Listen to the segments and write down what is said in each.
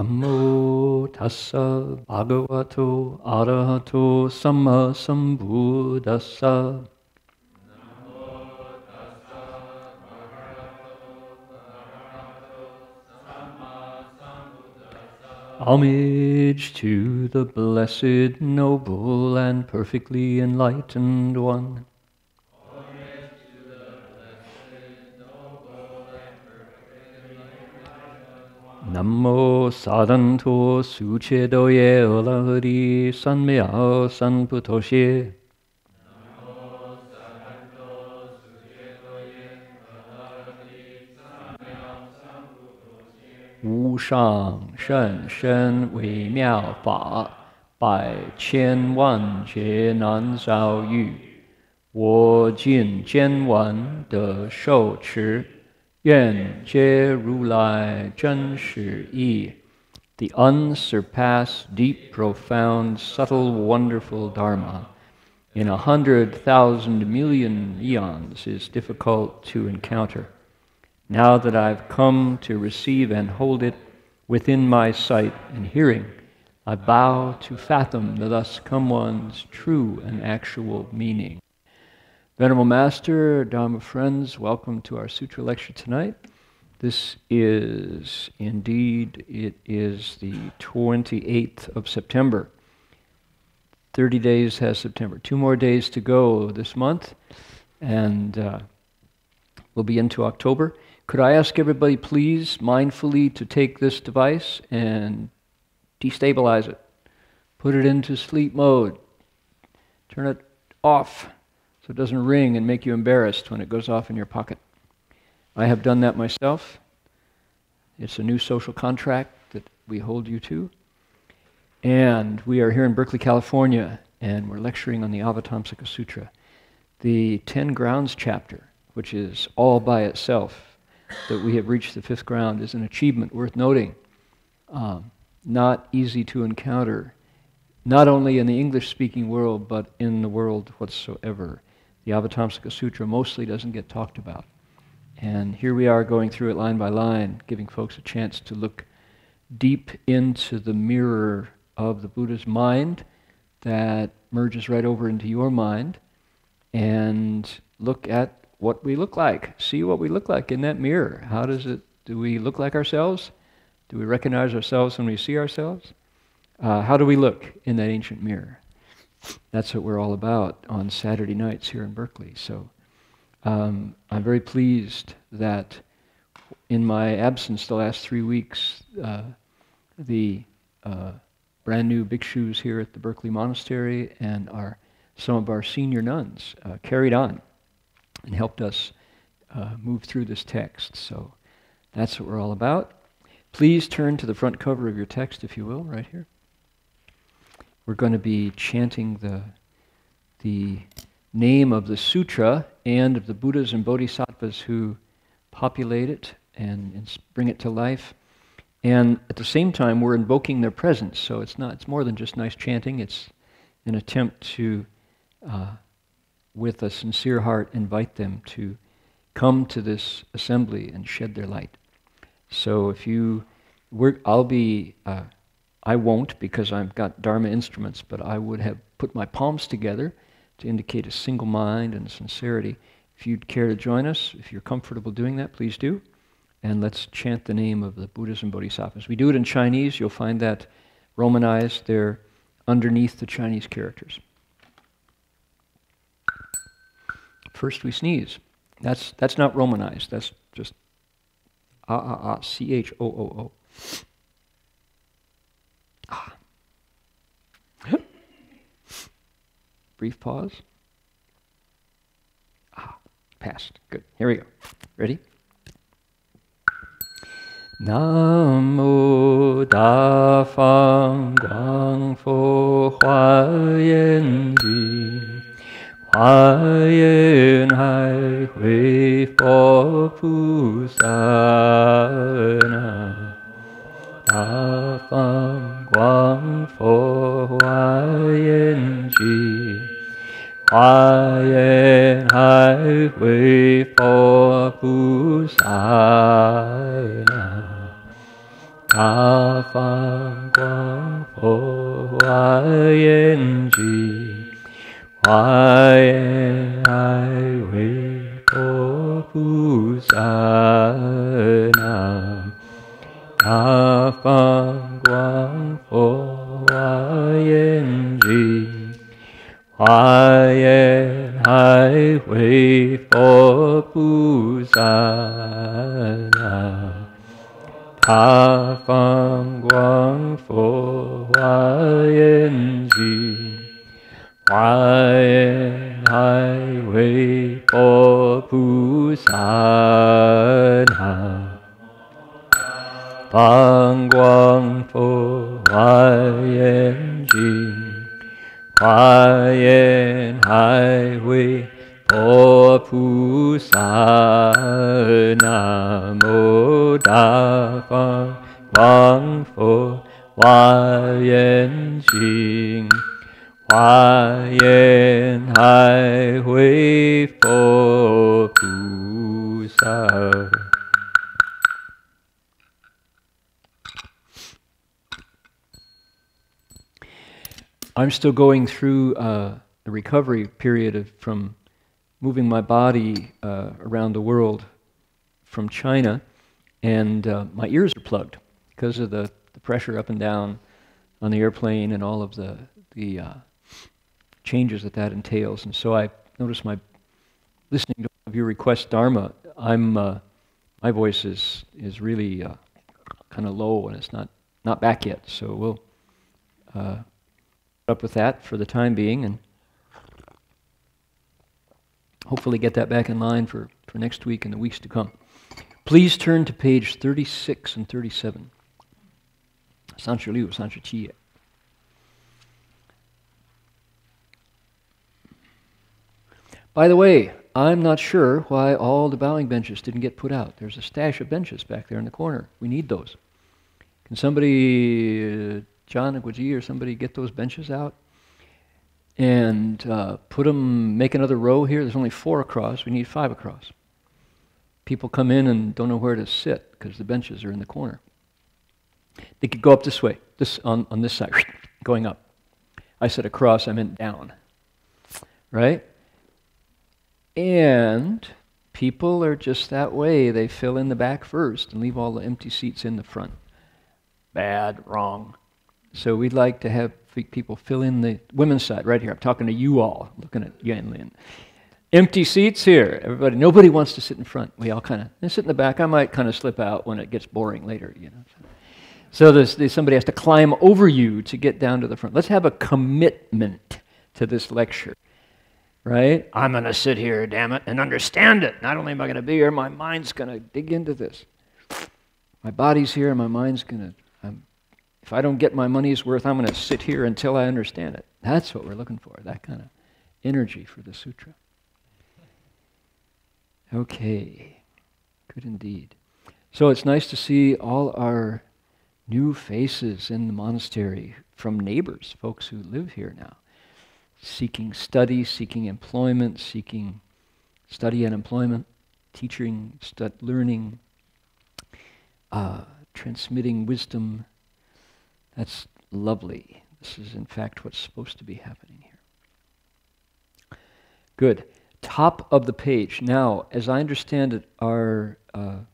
Namo tassa bhagavato arahato samma sambuddhassa. Homage to the blessed, noble, and perfectly enlightened one. Namo sadanto suchedoye olahari sanmyao sanputoshe. Wu shang shen shen wei miao fa, bai qian wan jie nan zhao yu. Wo jin jian wan de shou chi, yuan jie ru lai zhen shi yi. The unsurpassed, deep, profound, subtle, wonderful Dharma in 100,000 million eons is difficult to encounter. Now that I've come to receive and hold it within my sight and hearing, I bow to fathom the thus come one's true and actual meaning. Venerable Master, Dharma friends, welcome to our Sutra lecture tonight. This is indeed, it is the 28th of September. 30 days has September. 2 more days to go this month, and we'll be into October. Could I ask everybody, please, mindfully to take this device and destabilize it. Put it into sleep mode. Turn it off so it doesn't ring and make you embarrassed when it goes off in your pocket. I have done that myself. It's a new social contract that we hold you to. And we are here in Berkeley, California, and we're lecturing on the Avatamsaka Sutra. The 10 Grounds chapter, which is all by itself, that we have reached the 5th ground, is an achievement worth noting. Not easy to encounter, not only in the English-speaking world, but in the world whatsoever. The Avatamsaka Sutra mostly doesn't get talked about. And here we are going through it line by line, giving folks a chance to look deep into the mirror of the Buddha's mind that merges right over into your mind, and look at what we look like. See what we look like in that mirror. How does it, do we look like ourselves? Do we recognize ourselves when we see ourselves? How do we look in that ancient mirror? That's what we're all about on Saturday nights here in Berkeley. So I'm very pleased that in my absence the last 3 weeks, the brand new bhikshus here at the Berkeley Monastery and some of our senior nuns carried on and helped us move through this text. So that's what we're all about. Please turn to the front cover of your text, if you will, right here. We're going to be chanting the name of the sutra and of the Buddhas and Bodhisattvas who populate it and bring it to life. And at the same time, we're invoking their presence. So it's more than just nice chanting. It's an attempt to with a sincere heart, invite them to come to this assembly and shed their light. So if I won't because I've got Dharma instruments, but I would have put my palms together to indicate a single mind and sincerity. If you'd care to join us, if you're comfortable doing that, please do. And let's chant the name of the Buddhas and Bodhisattvas. We do it in Chinese. You'll find that Romanized. They're underneath the Chinese characters. First we sneeze. That's not Romanized. That's just C-H-O-O-O. Ah. Brief pause. Passed. Good. Here we go. Ready? Namo Da Fang Gang Fo Hua Yan Ji Hua Yan Hai Hui Fo Pu Sa Na Da Fang Gang Fo Hua Yan Ji Hua Yan Hai Hui Fo Pu Sa Na 大放光佛华严经，华严海为佛菩萨南。大放光佛华严经，华严海为佛菩萨南。大放光佛华严经，华严海为佛菩萨南。放光佛华严经，华严海为佛菩萨南无大放光佛华严经，华严海为佛菩萨。I'm still going through the recovery period from moving my body around the world from China, and my ears are plugged because of the pressure up and down on the airplane and all of the changes that entails. And so I noticed my listening to one of your requests, Dharma, my voice is really kind of low, and it's not back yet. So we'll up with that for the time being, and hopefully get that back in line for next week and the weeks to come. Please turn to page 36 and 37. 36, 37. By the way, I'm not sure why all the bowing benches didn't get put out. There's a stash of benches back there in the corner. We need those. Can somebody, John Agwaji or somebody, get those benches out and put them, make another row here? There's only 4 across. We need 5 across. People come in and don't know where to sit because the benches are in the corner. They could go up this way, on this side, going up. I said across, I meant down. Right? And people are just that way. They fill in the back first and leave all the empty seats in the front. Bad, wrong. So we'd like to have people fill in the women's side right here. I'm talking to you all, looking at Yan Lin. Empty seats here. Everybody, nobody wants to sit in front. We all kind of sit in the back. I might kind of slip out when it gets boring later, you know. So somebody has to climb over you to get down to the front. Let's have a commitment to this lecture, right? I'm going to sit here, damn it, and understand it. Not only am I going to be here, my mind's going to dig into this. My body's here, and my mind's going to... If I don't get my money's worth, I'm going to sit here until I understand it. That's what we're looking for, that kind of energy for the sutra. Okay, good indeed. So it's nice to see all our new faces in the monastery from neighbors, folks who live here now, seeking study, seeking employment, seeking study and employment, teaching, learning, transmitting wisdom. That's lovely. This is, in fact, what's supposed to be happening here. Good. Top of the page. Now, as I understand it, the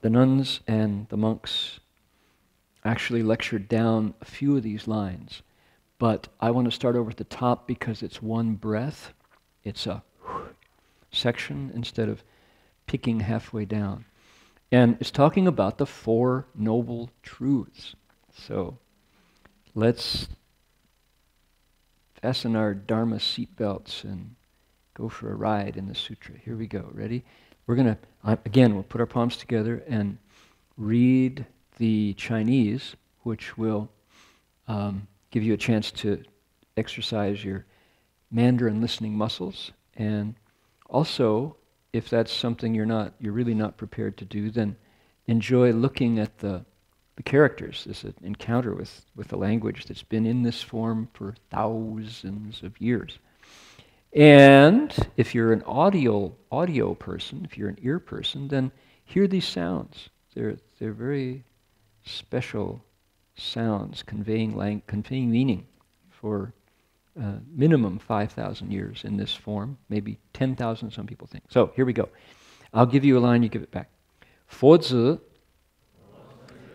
nuns and the monks actually lectured down a few of these lines, but I want to start over at the top because it's one breath. It's a section instead of picking halfway down. And it's talking about the 4 noble truths. So let's fasten our Dharma seatbelts and go for a ride in the sutra. Here we go. Ready? We're going to, again, we'll put our palms together and read the Chinese, which will give you a chance to exercise your Mandarin listening muscles. And also, if that's something you're really not prepared to do, then enjoy looking at the characters. This is an encounter with the language that's been in this form for thousands of years. And if you're an audio person, if you're an ear person, then hear these sounds. They're very special sounds conveying meaning for minimum 5,000 years in this form, maybe 10,000 some people think. So here we go. I'll give you a line, you give it back. 佛子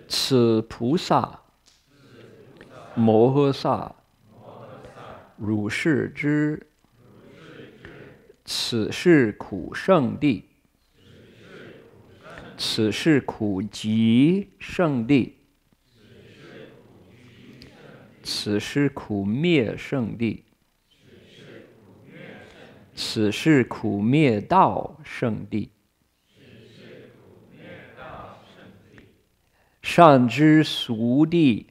此菩萨摩诃萨如是知此是苦圣地此是苦集圣地此是苦灭圣地此是苦灭道圣地善知俗地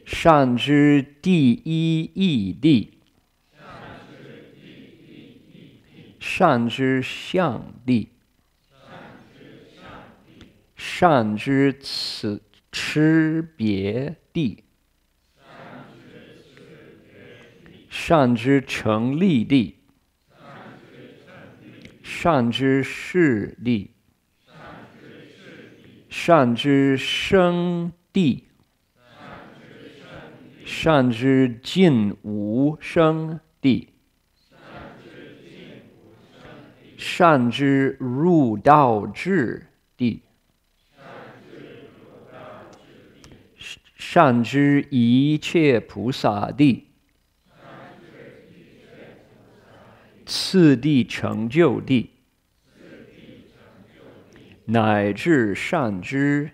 善知第一义地善知相地善知此差别地善知成立地善知识地善知生地善知尽无生地善知入道智地善知一切菩萨地次第成就地乃至善知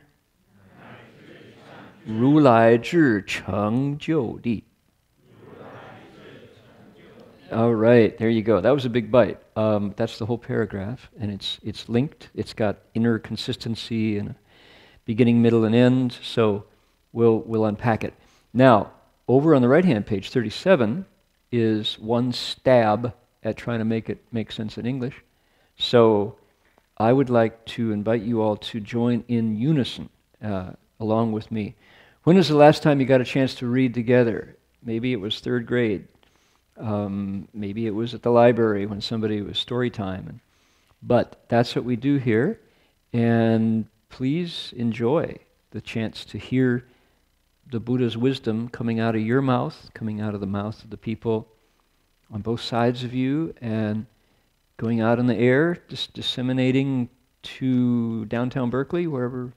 如来智成就地 All right, there you go. That was a big bite. That's the whole paragraph, and it's linked. It's got inner consistency and a beginning, middle, and end. So we'll unpack it. Now, over on the right-hand page, 37, is one stab at trying to make it make sense in English. So I would like to invite you all to join in unison along with me. When was the last time you got a chance to read together? Maybe it was third grade. Maybe it was at the library when somebody was story time. But that's what we do here. And please enjoy the chance to hear the Buddha's wisdom coming out of your mouth, coming out of the mouth of the people on both sides of you, and going out in the air, just disseminating to downtown Berkeley, wherever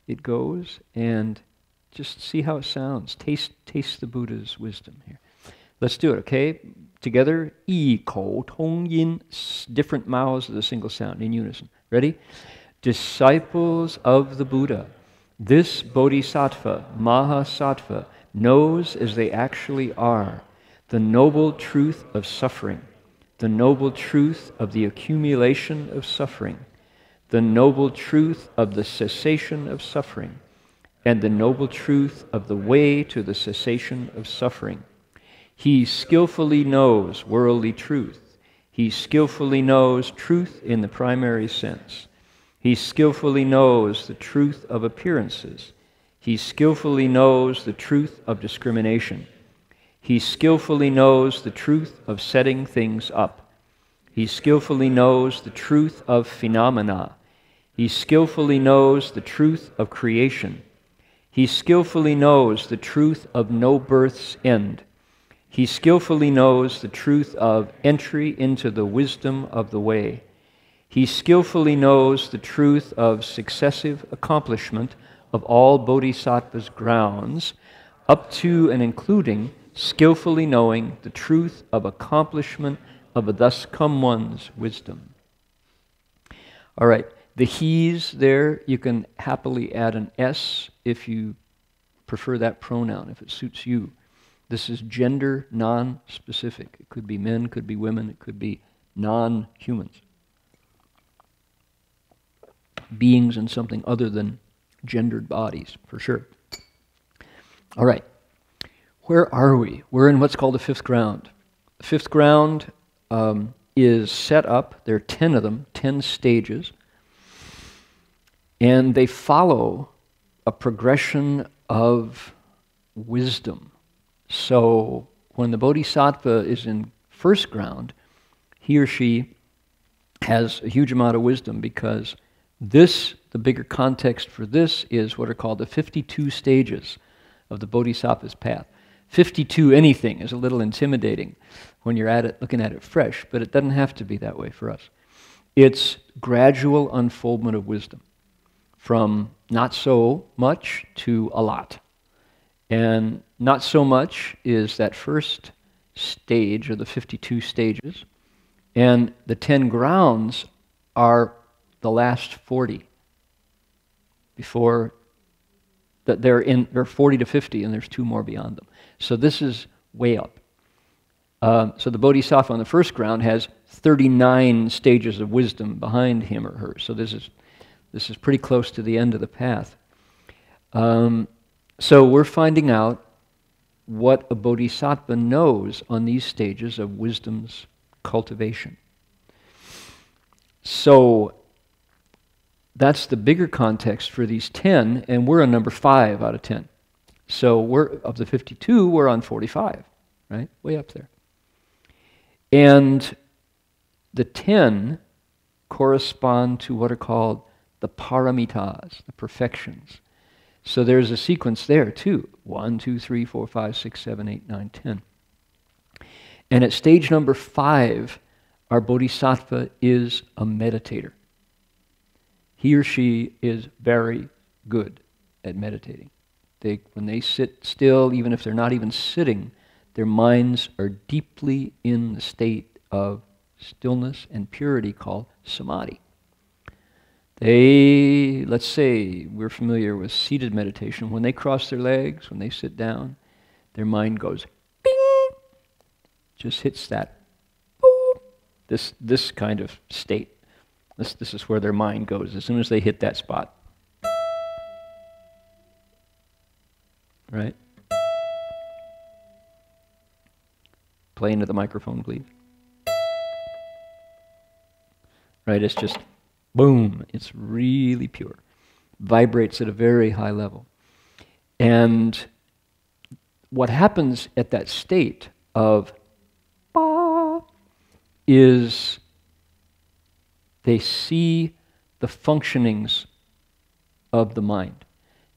it goes, and just see how it sounds. Taste the Buddha's wisdom here. Let's do it, okay? Together, 异口同音, different mouths of the single sound in unison. Ready? Disciples of the Buddha, this Bodhisattva, Mahasattva, knows as they actually are the noble truth of suffering, the noble truth of the accumulation of suffering, the noble truth of the cessation of suffering, and the noble truth of the way to the cessation of suffering. He skillfully knows worldly truth. He skillfully knows truth in the primary sense. He skillfully knows the truth of appearances. He skillfully knows the truth of discrimination. He skillfully knows the truth of setting things up. He skillfully knows the truth of phenomena. He skillfully knows the truth of creation. He skillfully knows the truth of no birth's end. He skillfully knows the truth of entry into the wisdom of the way. He skillfully knows the truth of successive accomplishment of all bodhisattva's grounds, up to and including skillfully knowing the truth of accomplishment of a thus come one's wisdom. All right, the he's there, you can happily add an S if you prefer that pronoun, if it suits you. This is gender non-specific. It could be men, could be women, it could be non-humans. Beings in something other than gendered bodies, for sure. All right. Where are we? We're in what's called the fifth ground. The fifth ground is set up. There are 10 of them, 10 stages. And they follow a progression of wisdom. So when the bodhisattva is in first ground, he or she has a huge amount of wisdom because The bigger context for this is what are called the 52 stages of the Bodhisattva's path. 52 anything is a little intimidating when you're at it, looking at it fresh, but it doesn't have to be that way for us. It's gradual unfoldment of wisdom from not so much to a lot. And not so much is that first stage of the 52 stages, and the 10 grounds are the last 40. Before that, they're 40 to 50, and there's 2 more beyond them. So this is way up. So the Bodhisattva on the first ground has 39 stages of wisdom behind him or her. So this is pretty close to the end of the path. So we're finding out what a bodhisattva knows on these stages of wisdom's cultivation. So that's the bigger context for these 10, and we're on number 5 out of 10. So of the 52, we're on 45, right? Way up there. And the 10 correspond to what are called the paramitas, the perfections. So there's a sequence there too. 1, 2, 3, 4, 5, 6, 7, 8, 9, 10. And at stage number 5, our bodhisattva is a meditator. He or she is very good at meditating. When they sit still, even if they're not even sitting, their minds are deeply in the state of stillness and purity called samadhi. Let's say we're familiar with seated meditation. When they cross their legs, when they sit down, their mind goes bing, just hits that, boom, this kind of state. This is where their mind goes as soon as they hit that spot. Right? Play into the microphone, please. Right, it's just boom, it's really pure. Vibrates at a very high level. And what happens at that state of ba is they see the functionings of the mind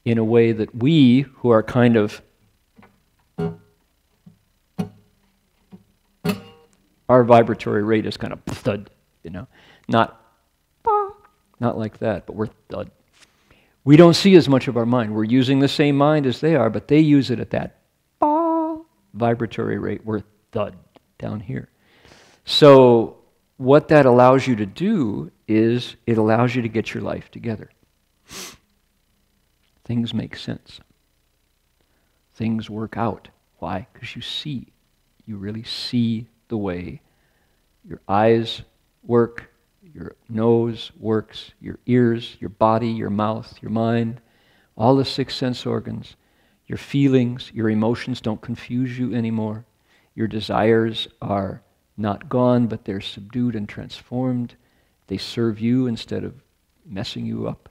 in a way that we, who are kind of, our vibratory rate is kind of thud, not like that, but we're thud. We don't see as much of our mind. We're using the same mind as they are, but they use it at that vibratory rate. We're thud down here. So what that allows you to do is it allows you to get your life together. Things make sense. Things work out. Why? Because you see. You really see the way your eyes work, your nose works, your ears, your body, your mouth, your mind, all the 6 sense organs, your feelings, your emotions don't confuse you anymore. Your desires are not gone, but they're subdued and transformed. They serve you instead of messing you up.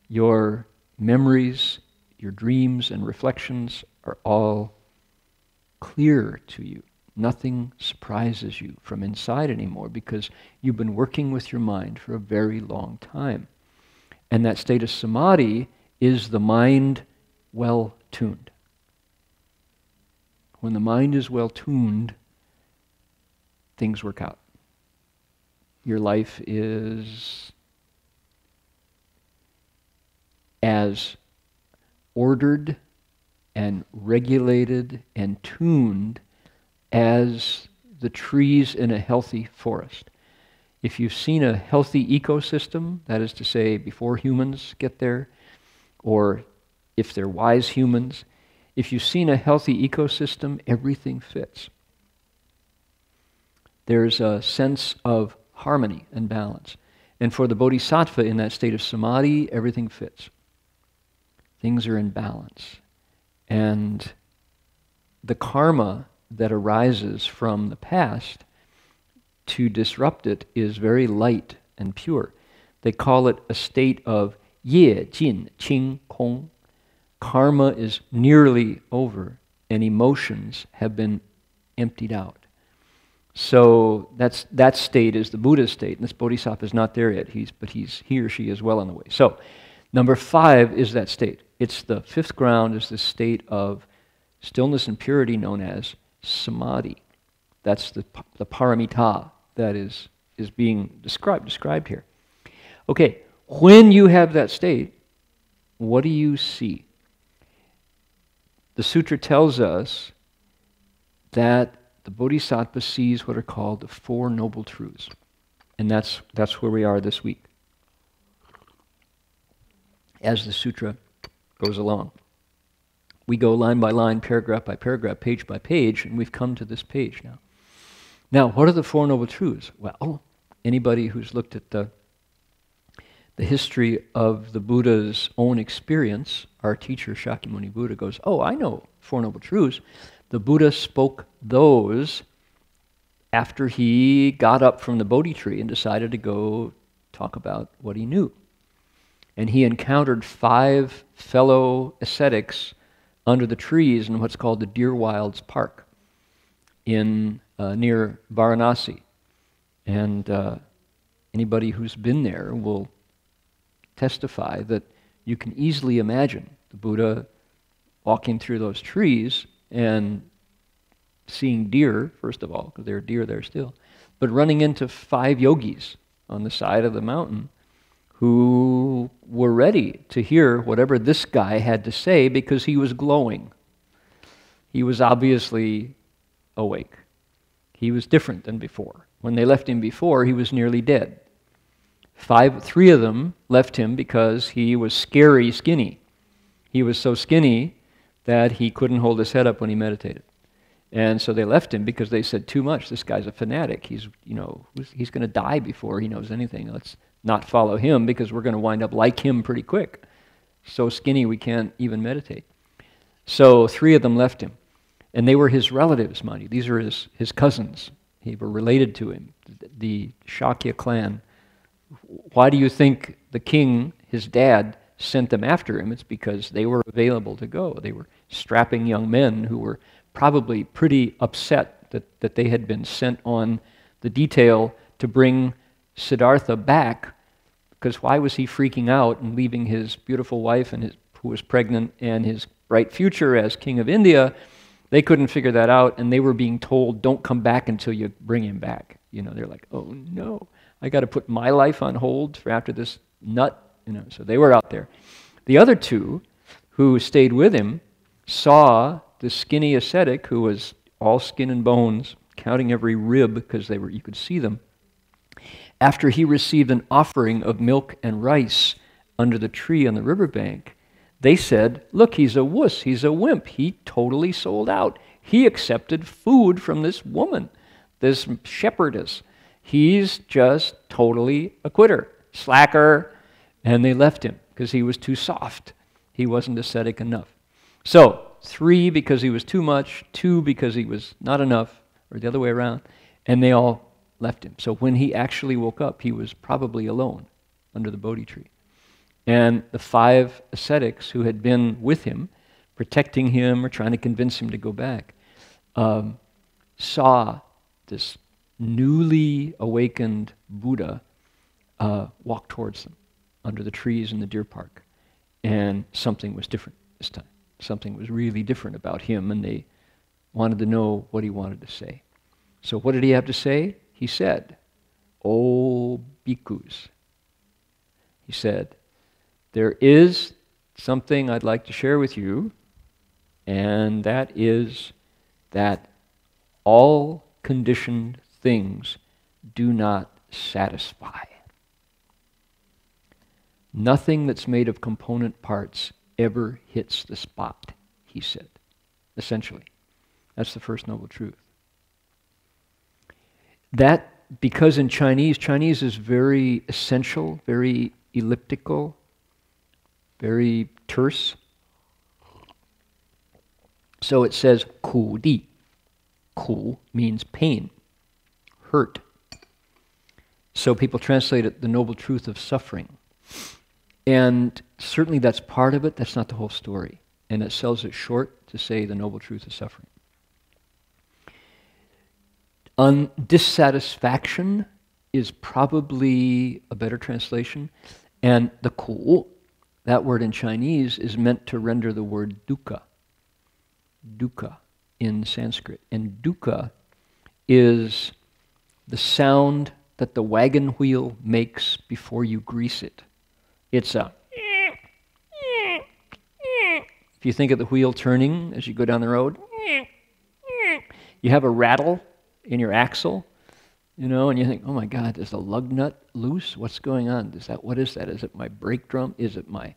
Your memories, your dreams and reflections are all clear to you. Nothing surprises you from inside anymore because you've been working with your mind for a very long time. And that state of samadhi is the mind well-tuned. When the mind is well-tuned, things work out. Your life is as ordered and regulated and tuned as the trees in a healthy forest. If you've seen a healthy ecosystem, that is to say, before humans get there, or if they're wise humans, if you've seen a healthy ecosystem, everything fits. There's a sense of harmony and balance. And for the bodhisattva in that state of samadhi, everything fits. Things are in balance. And the karma that arises from the past to disrupt it is very light and pure. They call it a state of ye, jin, qing, kong. Karma is nearly over and emotions have been emptied out. So that state is the Buddha state, and this bodhisattva is not there yet. But he or she is well on the way. So, number 5 is that state. It's the 5th ground, is the state of stillness and purity known as samadhi. That's the paramita that is being described here. Okay, when you have that state, what do you see? The sutra tells us that the bodhisattva sees what are called the 4 noble truths. And that's where we are this week, as the sutra goes along. We go line by line, paragraph by paragraph, page by page, and we've come to this page now. Now, what are the 4 noble truths? Well, anybody who's looked at the history of the Buddha's own experience, our teacher Shakyamuni Buddha goes, oh, I know 4 noble truths. The Buddha spoke those after he got up from the Bodhi tree and decided to go talk about what he knew. And he encountered 5 fellow ascetics under the trees in what's called the Deer Wilds Park in near Varanasi. And anybody who's been there will testify that you can easily imagine the Buddha walking through those trees and seeing deer, first of all, because there are deer there still, but running into 5 yogis on the side of the mountain who were ready to hear whatever this guy had to say because he was glowing. He was obviously awake. He was different than before. When they left him before, he was nearly dead. 3 of them left him because he was scary skinny. He was so skinny that he couldn't hold his head up when he meditated. And so they left him because they said, too much, this guy's a fanatic. He's going to die before he knows anything. Let's not follow him because we're going to wind up like him pretty quick. So skinny we can't even meditate. So 3 of them left him. And they were his relatives, mind you. These are his cousins. They were related to him, the Shakya clan. Why do you think the king, his dad, sent them after him? It's because they were available to go. They were strapping young men who were probably pretty upset that they had been sent on the detail to bring Siddhartha back, because why was he freaking out and leaving his beautiful wife and who was pregnant and his bright future as king of India? They couldn't figure that out, and they were being told, don't come back until you bring him back. They're like, oh no, I got to put my life on hold for after this nut. So they were out there. The other 2 who stayed with him saw the skinny ascetic who was all skin and bones, counting every rib because you could see them. After he received an offering of milk and rice under the tree on the riverbank, they said, look, he's a wuss, he's a wimp. He totally sold out. He accepted food from this woman, this shepherdess. He's just totally a quitter, slacker. And they left him because he was too soft. He wasn't ascetic enough. So 3 because he was too much, 2 because he was not enough, or the other way around, and they all left him. So when he actually woke up, he was probably alone under the Bodhi tree. And the 5 ascetics who had been with him, protecting him or trying to convince him to go back, saw this newly awakened Buddha walk towards them under the trees in the deer park. And something was different this time. Something was really different about him, and they wanted to know what he wanted to say. So what did he have to say? He said, "O bhikkhus," he said, "there is something I'd like to share with you, and that is that all conditioned things do not satisfy. Nothing that's made of component parts ever hits the spot," he said, essentially. That's the first noble truth. That, because in Chinese is very essential, very elliptical, very terse. So it says ku di. Ku means pain, hurt. So people translate it the noble truth of suffering. And certainly that's part of it, that's not the whole story. And it sells it short to say the noble truth of suffering. Dissatisfaction is probably a better translation. And the ku, that word in Chinese, is meant to render the word dukkha. Dukkha in Sanskrit. And dukkha is the sound that the wagon wheel makes before you grease it. It's a... If you think of the wheel turning as you go down the road, you have a rattle in your axle, you know, and you think, oh my God, is the lug nut loose? What's going on? What is that? Is it my brake drum? Is it my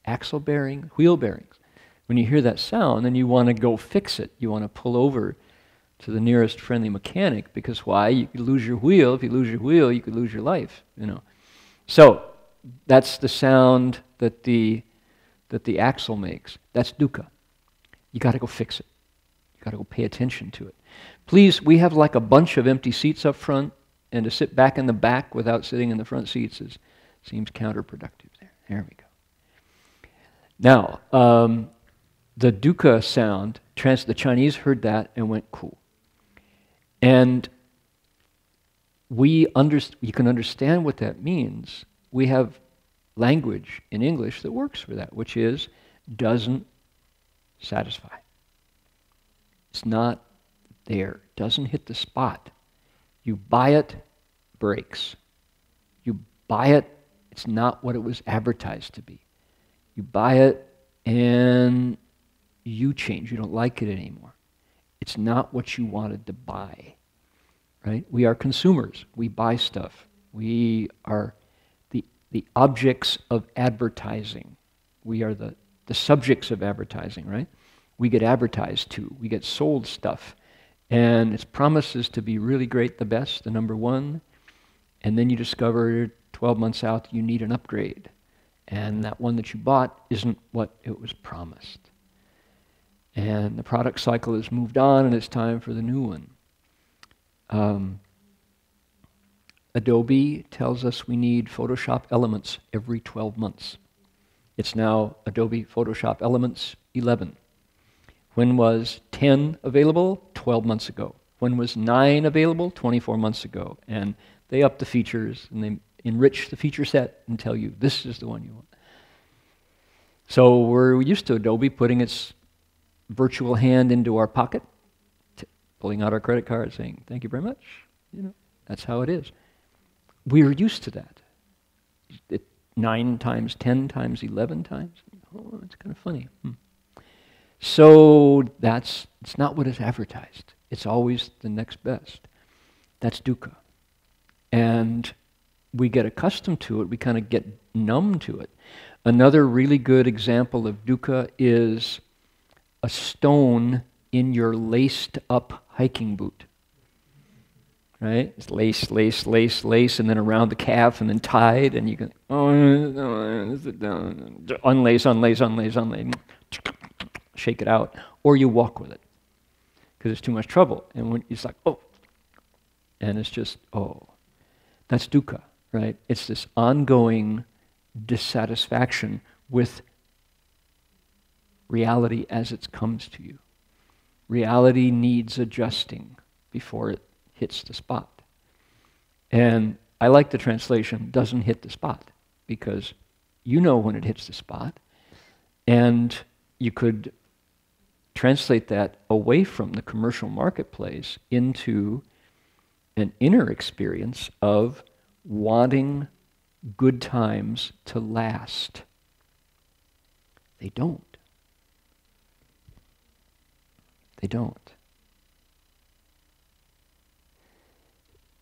axle bearing? Wheel bearings. When you hear that sound, then you want to go fix it. You want to pull over to the nearest friendly mechanic, because why? You could lose your wheel. If you lose your wheel, you could lose your life, you know. So that's the sound that the axle makes. That's dukkha. You got to go fix it. You got to go pay attention to it. Please, we have like a bunch of empty seats up front, and to sit back in the back without sitting in the front seats seems counterproductive. There we go. Now, the dukkha sound, the Chinese heard that and went, cool. And you can understand what that means. We have language in English that works for that, which is doesn't satisfy. It's not there. Doesn't hit the spot. You buy it, breaks. You buy it, it's not what it was advertised to be. You buy it and you change. You don't like it anymore. It's not what you wanted to buy. Right? We are consumers. We buy stuff. We are the objects of advertising. We are the subjects of advertising, right? We get advertised to. We get sold stuff. And its promises to be really great, the best, the number one. And then you discover 12 months out you need an upgrade. And that one that you bought isn't what it was promised. And the product cycle has moved on and it's time for the new one. Adobe tells us we need Photoshop Elements every 12 months. It's now Adobe Photoshop Elements 11. When was 10 available? 12 months ago. When was 9 available? 24 months ago. And they up the features and they enrich the feature set and tell you this is the one you want. So we're used to Adobe putting its virtual hand into our pocket, pulling out our credit card saying, thank you very much. You know, that's how it is. We're used to that. 9 times, 10 times, 11 times. Oh, it's kind of funny. So it's not what is advertised. It's always the next best. That's dukkha. And we get accustomed to it. We kind of get numb to it. Another really good example of dukkha is a stone in your laced up hiking boot. Right? It's lace, lace, lace, lace, and then around the calf, and then tied, and you can, unlace, unlace, unlace, unlace, shake it out, or you walk with it, because it's too much trouble. And when it's like, oh, and it's just, oh, that's dukkha, right? It's this ongoing dissatisfaction with reality as it comes to you. Reality needs adjusting before it hits the spot. And I like the translation, doesn't hit the spot, because you know when it hits the spot, and you could translate that away from the commercial marketplace into an inner experience of wanting good times to last. They don't. They don't.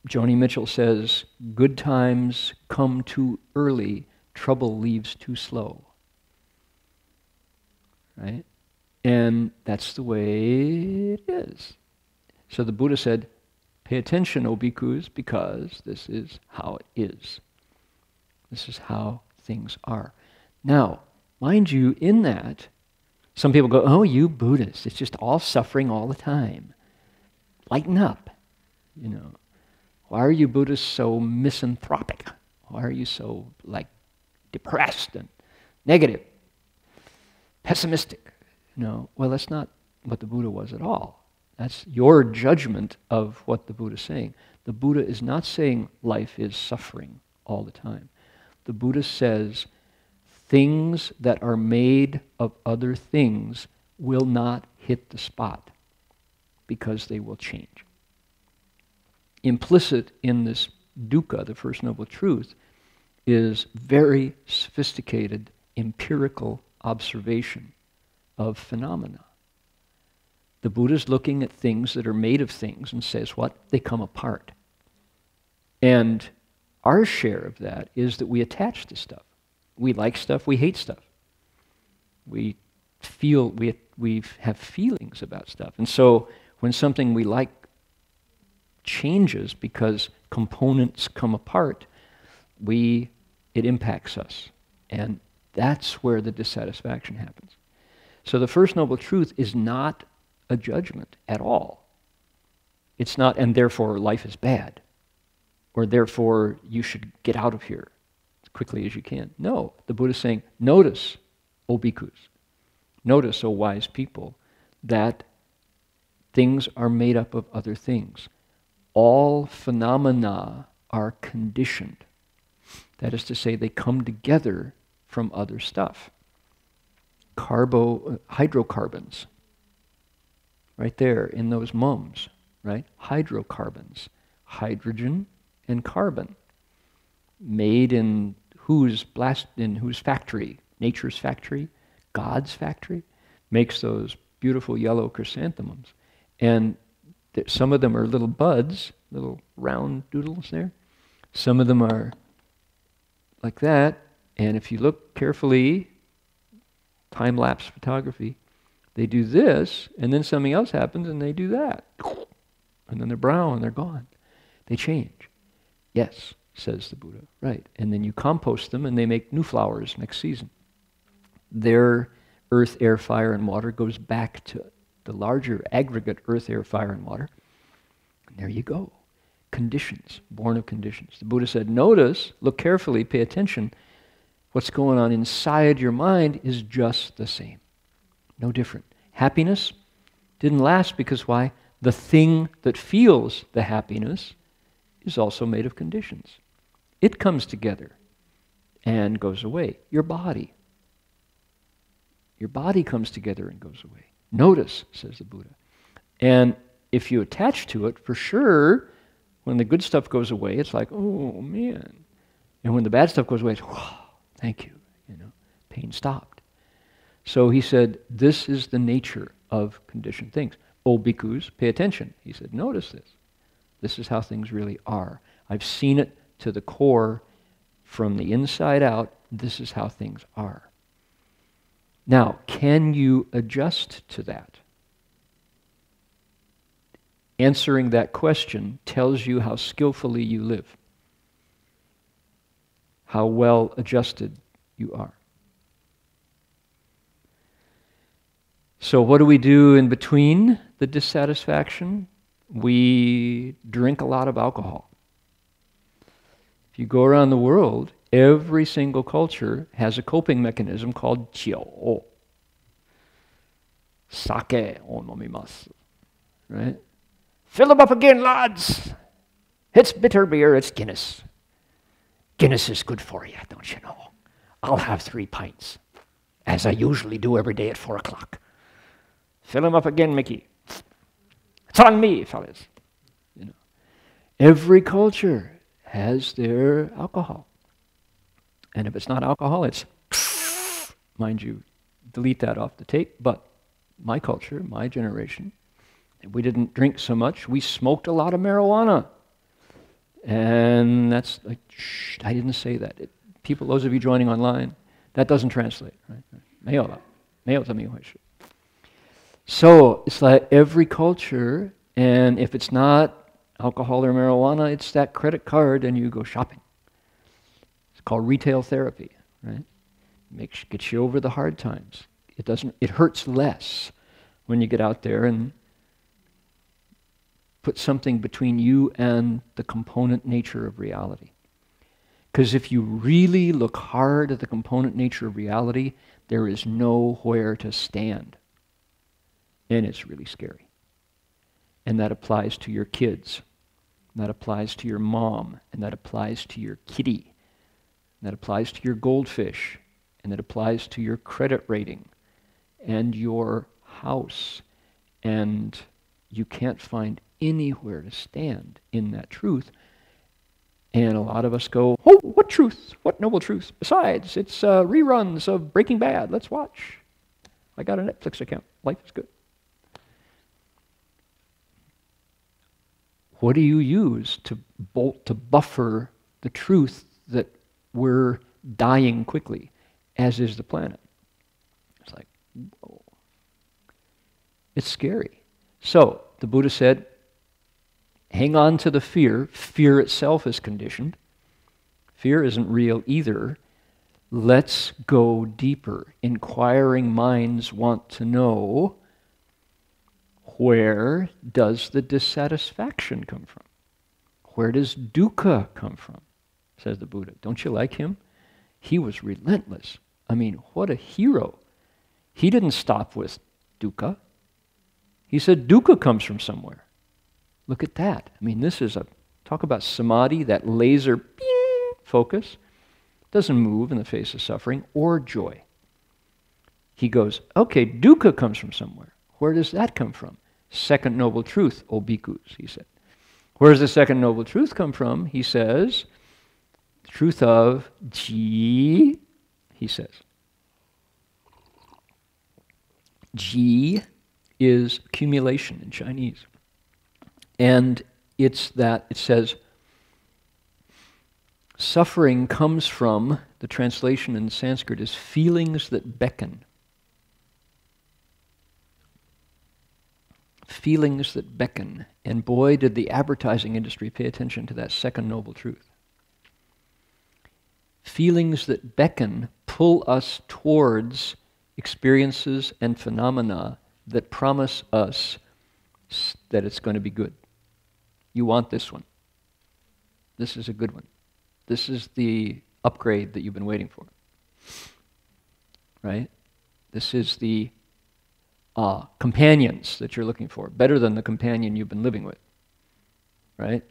Joni Mitchell says, good times come too early, trouble leaves too slow. Right? And that's the way it is. So the Buddha said, pay attention, O bhikkhus, because this is how it is. This is how things are. Now, mind you, in that, some people go, oh, you Buddhists, it's just all suffering all the time. Lighten up, you know. Why are you Buddhists so misanthropic? Why are you so, depressed and negative, pessimistic? No, well, that's not what the Buddha was at all. That's your judgment of what the Buddha is saying. The Buddha is not saying life is suffering all the time. The Buddha says things that are made of other things will not hit the spot because they will change. Implicit in this dukkha, the First Noble Truth, is very sophisticated empirical observation of phenomena. The Buddha's looking at things that are made of things and says, what? They come apart. And our share of that is that we attach to stuff. We like stuff, we hate stuff. We have feelings about stuff. And so when something we like changes because components come apart, it impacts us. And that's where the dissatisfaction happens. So the First Noble Truth is not a judgment at all. It's not, and therefore life is bad, or therefore you should get out of here as quickly as you can. No, the Buddha is saying, notice, O bhikkhus, notice, O wise people, that things are made up of other things. All phenomena are conditioned. That is to say, they come together from other stuff. Hydrocarbons, right there in those mums, right? Hydrocarbons, hydrogen and carbon, made in whose factory? Nature's factory, God's factory, makes those beautiful yellow chrysanthemums. And some of them are little buds, little round doodles there. Some of them are like that. And if you look carefully, time-lapse photography, they do this, and then something else happens, and they do that. And then they're brown, and they're gone. They change. Yes, says the Buddha, right. And then you compost them, and they make new flowers next season. Their earth, air, fire, and water goes back to the larger aggregate earth, air, fire, and water. And there you go. Conditions, born of conditions. The Buddha said, notice, look carefully, pay attention. What's going on inside your mind is just the same. No different. Happiness didn't last because why? The thing that feels the happiness is also made of conditions. It comes together and goes away. Your body comes together and goes away. Notice, says the Buddha. And if you attach to it, for sure, when the good stuff goes away, it's like, oh man. And when the bad stuff goes away, it's, whoa, thank you. Pain stopped. So he said, this is the nature of conditioned things. O bhikkhus, pay attention. He said, notice this. This is how things really are. I've seen it to the core from the inside out. This is how things are. Now, can you adjust to that? Answering that question tells you how skillfully you live, how well adjusted you are. So what do we do in between the dissatisfaction? We drink a lot of alcohol. If you go around the world, every single culture has a coping mechanism called jiao. Sake o nomimasu. Right? Fill them up again, lads. It's bitter beer, it's Guinness. Guinness is good for you, don't you know? I'll have 3 pints, as I usually do every day at 4 o'clock. Fill them up again, Mickey. It's on me, fellas. Every culture has their alcohol. And if it's not alcohol, it's, mind you, delete that off the tape, but my culture, my generation, we didn't drink so much. We smoked a lot of marijuana. And that's like, shh, I didn't say that. People, those of you joining online, that doesn't translate. Right? So it's like every culture, and if it's not alcohol or marijuana, it's that credit card and you go shopping. It's called retail therapy, right? Gets you over the hard times. It hurts less when you get out there and put something between you and the component nature of reality. Because if you really look hard at the component nature of reality, there is nowhere to stand. And it's really scary. And that applies to your kids. And that applies to your mom. And that applies to your kitty. And that applies to your goldfish. And that applies to your credit rating. And your house. And you can't find anywhere to stand in that truth. And a lot of us go, oh, what truth? What noble truth? Besides, it's reruns of Breaking Bad. Let's watch. I got a Netflix account. Life is good. What do you use to buffer the truth that we're dying quickly, as is the planet? It's like, whoa. It's scary. So, the Buddha said, hang on to the fear. Fear itself is conditioned. Fear isn't real either. Let's go deeper. Inquiring minds want to know, where does the dissatisfaction come from? Where does dukkha come from? Says the Buddha. Don't you like him? He was relentless. I mean, what a hero. He didn't stop with dukkha. He said dukkha comes from somewhere. Look at that. I mean, this is talk about samadhi, that laser focus. Doesn't move in the face of suffering or joy. He goes, okay, dukkha comes from somewhere. Where does that come from? Second noble truth, O bhikkhus, he said. Where does the second noble truth come from? He says, the truth of ji, he says. Ji is accumulation in Chinese. And it's that, it says, suffering comes from, the translation in Sanskrit is feelings that beckon. Feelings that beckon. And boy, did the advertising industry pay attention to that second noble truth. Feelings that beckon pull us towards experiences and phenomena that promise us that it's going to be good. You want this one. This is a good one. This is the upgrade that you've been waiting for. Right? This is the companions that you're looking for. Better than the companion you've been living with. Right?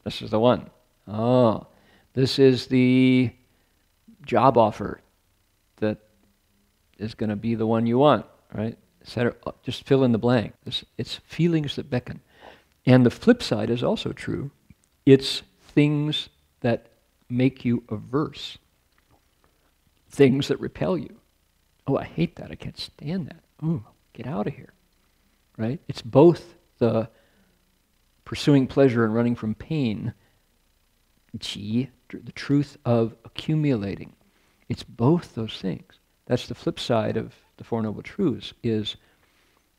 This is the one. Oh, this is the job offer that is going to be the one you want. Right? Just fill in the blank. It's feelings that beckon. And the flip side is also true. It's things that make you averse. Things that repel you. Oh, I hate that. I can't stand that. Ooh, get out of here. Right? It's both the pursuing pleasure and running from pain, ji, the truth of accumulating. It's both those things. That's the flip side of the Four Noble Truths, is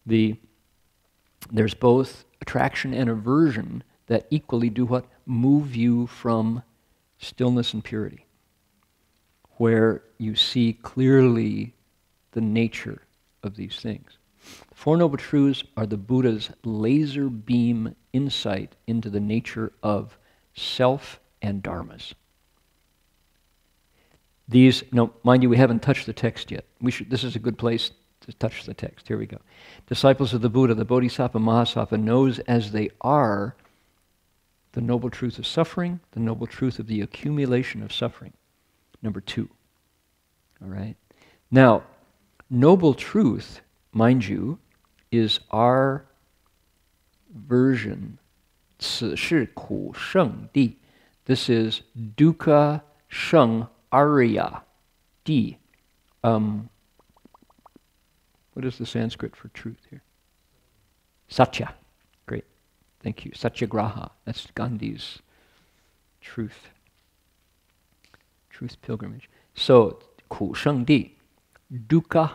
there's both attraction and aversion that equally do what? Move you from stillness and purity, where you see clearly the nature of these things. The Four Noble Truths are the Buddha's laser beam insight into the nature of self and dharmas. These, no, mind you, we haven't touched the text yet. This is a good place to touch the text. Here we go. Disciples of the Buddha, the Bodhisattva Mahasattva knows as they are the noble truth of suffering, the noble truth of the accumulation of suffering. Number 2. All right? Now, noble truth, mind you, is our version, 此是苦圣地. This is dukkha sheng arya di. What is the Sanskrit for truth here? Satya. Great. Thank you. Satyagraha. That's Gandhi's truth pilgrimage. So, Ku Sheng Di, dukkha,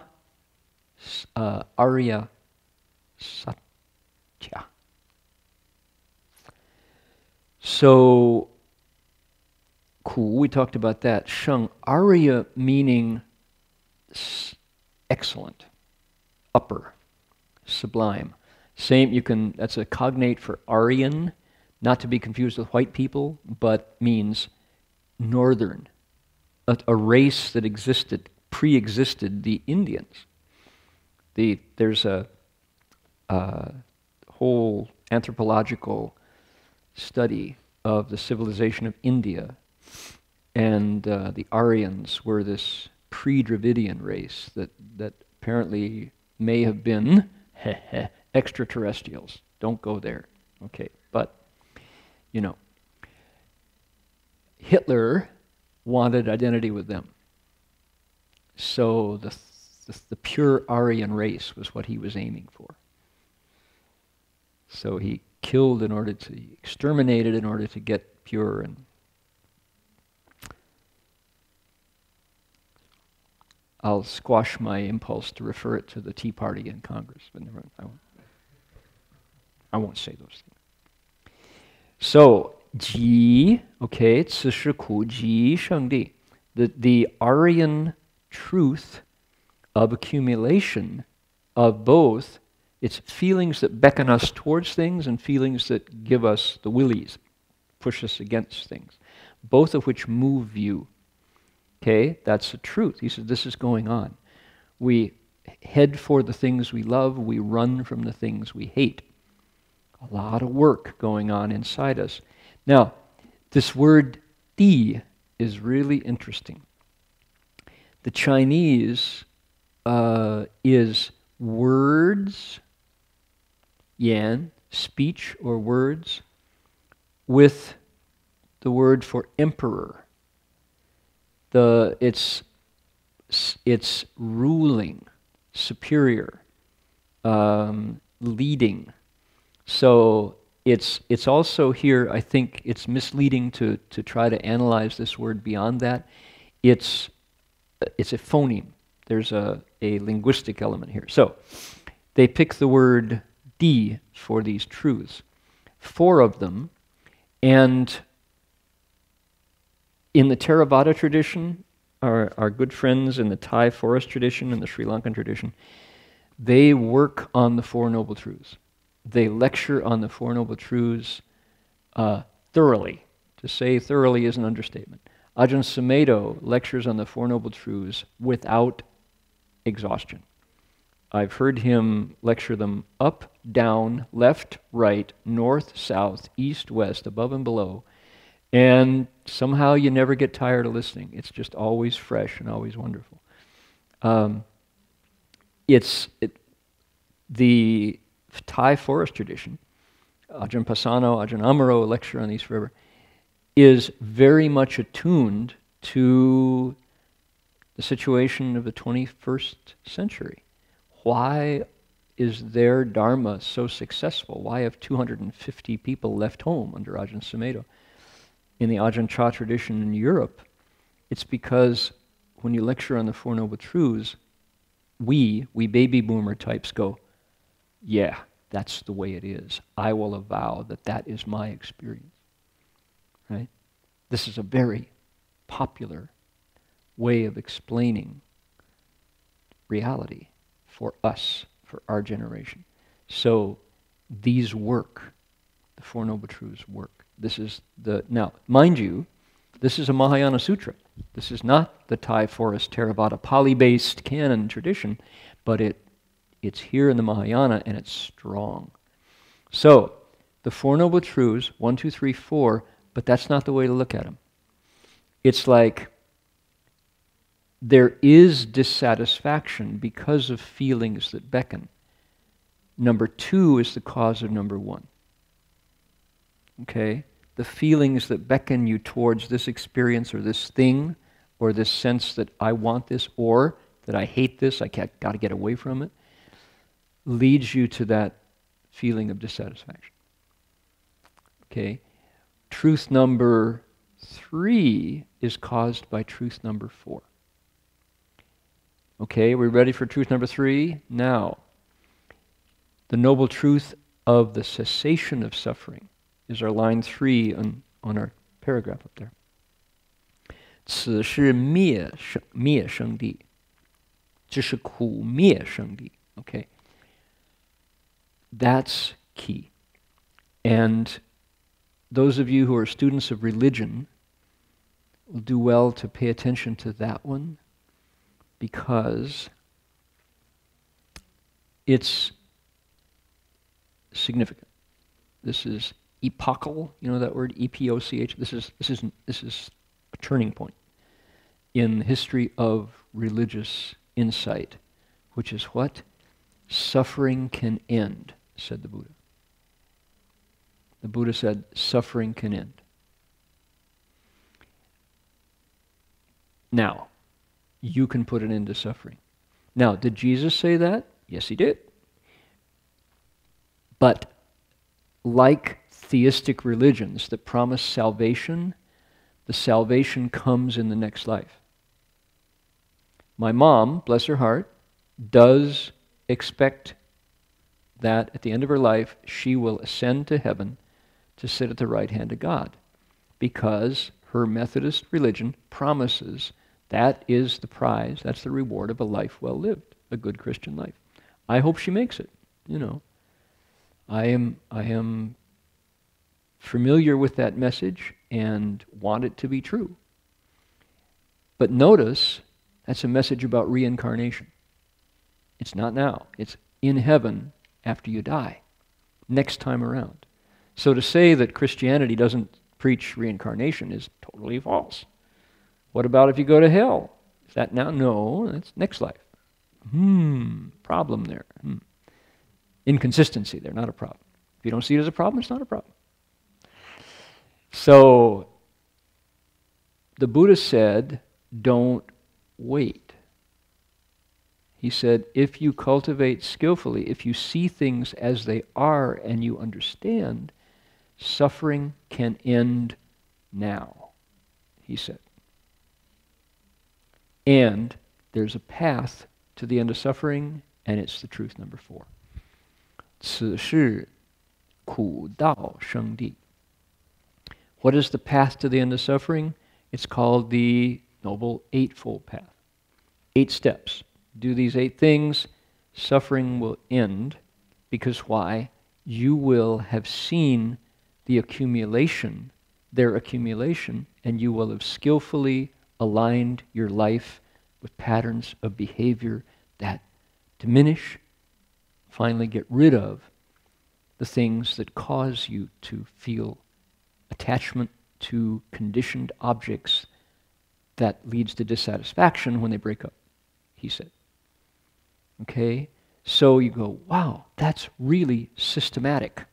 arya, satya. So, Ku, we talked about that. Sheng, arya meaning excellent, upper, sublime. Same, that's a cognate for Aryan, not to be confused with white people, but means northern, a race that pre-existed the Indians. There's a whole anthropological study of the civilization of India, and the Aryans were this pre-Dravidian race that apparently may have been extraterrestrials. Don't go there. Okay, but, you know, Hitler wanted identity with them. So the pure Aryan race was what he was aiming for. So he killed in order to, exterminated in order to get pure. And I'll squash my impulse to refer it to the Tea Party in Congress, but never, I won't say those things. So, ji, okay, 此是苦集圣地. The Aryan truth of accumulation of both, it's feelings that beckon us towards things and feelings that give us the willies, push us against things, both of which move you. Okay, that's the truth. He said this is going on. We head for the things we love, we run from the things we hate. A lot of work going on inside us. Now, this word di is really interesting. The Chinese is words, yan, speech or words, with the word for emperor. It's ruling, superior, leading. So it's also here, I think it's misleading to try to analyze this word beyond that. It's a phoneme. There's a linguistic element here. So they pick the word di for these truths. 4 of them, and in the Theravada tradition, our good friends in the Thai forest tradition and the Sri Lankan tradition, they work on the 4 Noble Truths. They lecture on the 4 Noble Truths thoroughly. To say thoroughly is an understatement. Ajahn Sumedho lectures on the 4 Noble Truths without exhaustion. I've heard him lecture them up, down, left, right, north, south, east, west, above and below, and somehow you never get tired of listening. It's just always fresh and always wonderful. The Thai forest tradition, Ajahn Pasano, Ajahn Amaro lecture on these forever, is very much attuned to the situation of the 21st century. Why is their Dharma so successful? Why have 250 people left home under Ajahn Sumedho? In the Ajahn Chah tradition in Europe, it's because when you lecture on the 4 Noble Truths, we baby boomer types go, yeah, that's the way it is. I will avow that that is my experience. Right? This is a very popular way of explaining reality for us, for our generation. So these work. The 4 Noble Truths work. This is now, mind you, this is a Mahayana Sutra. This is not the Thai forest Theravada Pali-based canon tradition, but it's here in the Mahayana and it's strong. So, the 4 Noble Truths, 1, 2, 3, 4, but that's not the way to look at them. It's like there is dissatisfaction because of feelings that beckon. Number 2 is the cause of number 1. Okay? The feelings that beckon you towards this experience or this thing or this sense that I want this or that I hate this, I got to get away from it, leads you to that feeling of dissatisfaction. Okay? Truth number 3 is caused by truth number 4. Okay, we're ready for truth number 3? Now, the noble truth of the cessation of suffering is our line 3 on our paragraph up there. 此是灭生地，这是苦灭生地. Okay, that's key. And those of you who are students of religion will do well to pay attention to that one, because it's significant. This is epochal. You know that word, epoch. This is a turning point in the history of religious insight, which is what? Suffering can end, said the Buddha. The Buddha said, suffering can end. Now, you can put an end to suffering. Now, did Jesus say that? Yes, he did. But like theistic religions that promise salvation, the salvation comes in the next life. My mom, bless her heart, does expect that at the end of her life, she will ascend to heaven to sit at the right hand of God, because her Methodist religion promises that is the prize, that's the reward of a life well lived, a good Christian life. I hope she makes it, you know. I am familiar with that message and want it to be true. But notice, that's a message about reincarnation. It's not now. It's in heaven after you die, next time around. So to say that Christianity doesn't preach reincarnation is totally false. What about if you go to hell? Is that now? No, that's next life. Problem there. Inconsistency there, not a problem. If you don't see it as a problem, it's not a problem. So the Buddha said, don't wait. He said, if you cultivate skillfully, if you see things as they are and you understand, suffering can end now, he said. And there's a path to the end of suffering, and it's the truth number 4. 此是苦道生地. What is the path to the end of suffering? It's called the Noble Eightfold Path. 8 steps. Do these 8 things, suffering will end, because why? You will have seen the accumulation, their accumulation, and you will have skillfully aligned your life with patterns of behavior that diminish, finally get rid of the things that cause you to feel attachment to conditioned objects that leads to dissatisfaction when they break up, he said. Okay? So you go, wow, that's really systematic.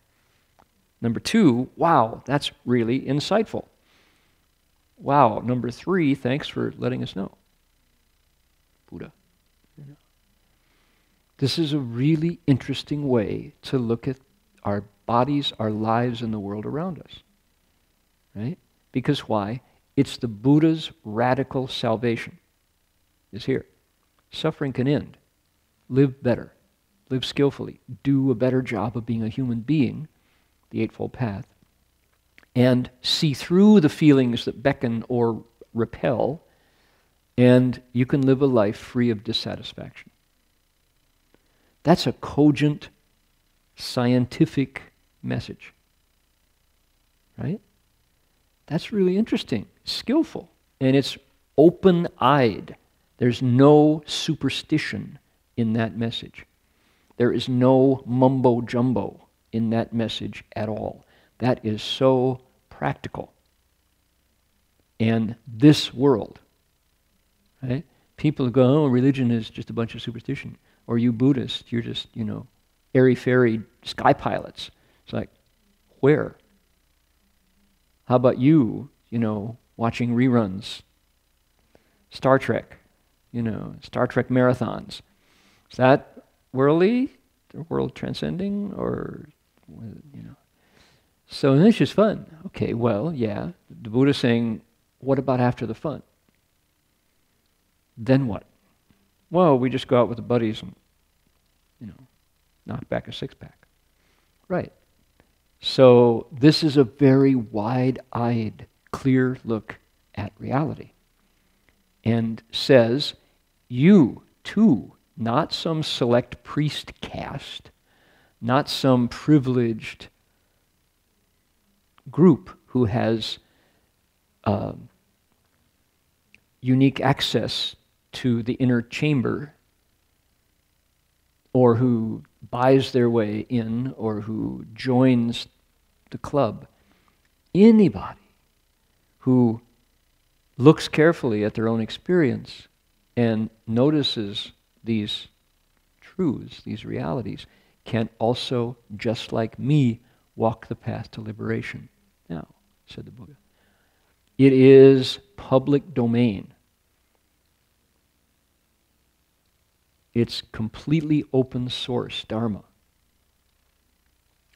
Number 2, wow, that's really insightful. Wow, number 3, thanks for letting us know, Buddha. This is a really interesting way to look at our bodies, our lives, and the world around us. Right? Because why? It's the Buddha's radical salvation is here. Suffering can end. Live better. Live skillfully. Do a better job of being a human being, the Eightfold Path, and see through the feelings that beckon or repel, and you can live a life free of dissatisfaction. That's a cogent, scientific message. Right? That's really interesting, skillful, and it's open-eyed. There's no superstition in that message. There is no mumbo-jumbo in that message at all. That is so practical. And this world, right? People go, oh, religion is just a bunch of superstition. Or you Buddhists, you're just, airy-fairy sky pilots. It's like, where? How about you, watching reruns? Star Trek, Star Trek marathons. Is that worldly, world transcending, or, So this is fun. Okay, well, yeah. The Buddha's saying, what about after the fun? Then what? Well, we just go out with the buddies and, knock back a 6-pack. Right. So this is a very wide-eyed, clear look at reality. And says, you too, not some select priest caste, not some privileged group who has unique access to the inner chamber, or who buys their way in or who joins the club. Anybody who looks carefully at their own experience and notices these truths, these realities, can also, just like me, walk the path to liberation. Now, said the Buddha, it is public domain. It's completely open source Dharma.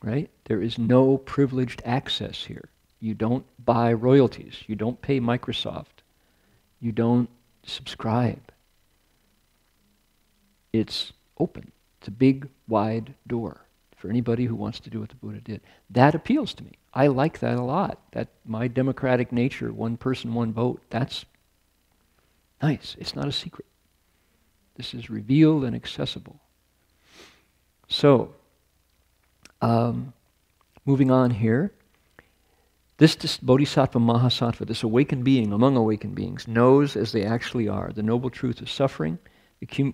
Right? There is no privileged access here. You don't buy royalties. You don't pay Microsoft. You don't subscribe. It's open. It's a big, wide door for anybody who wants to do what the Buddha did. That appeals to me. I like that a lot. That my democratic nature, one person, one vote, that's nice. It's not a secret. This is revealed and accessible. So, moving on here. This Bodhisattva Mahasattva, this awakened being among awakened beings, knows as they actually are the noble truth of suffering,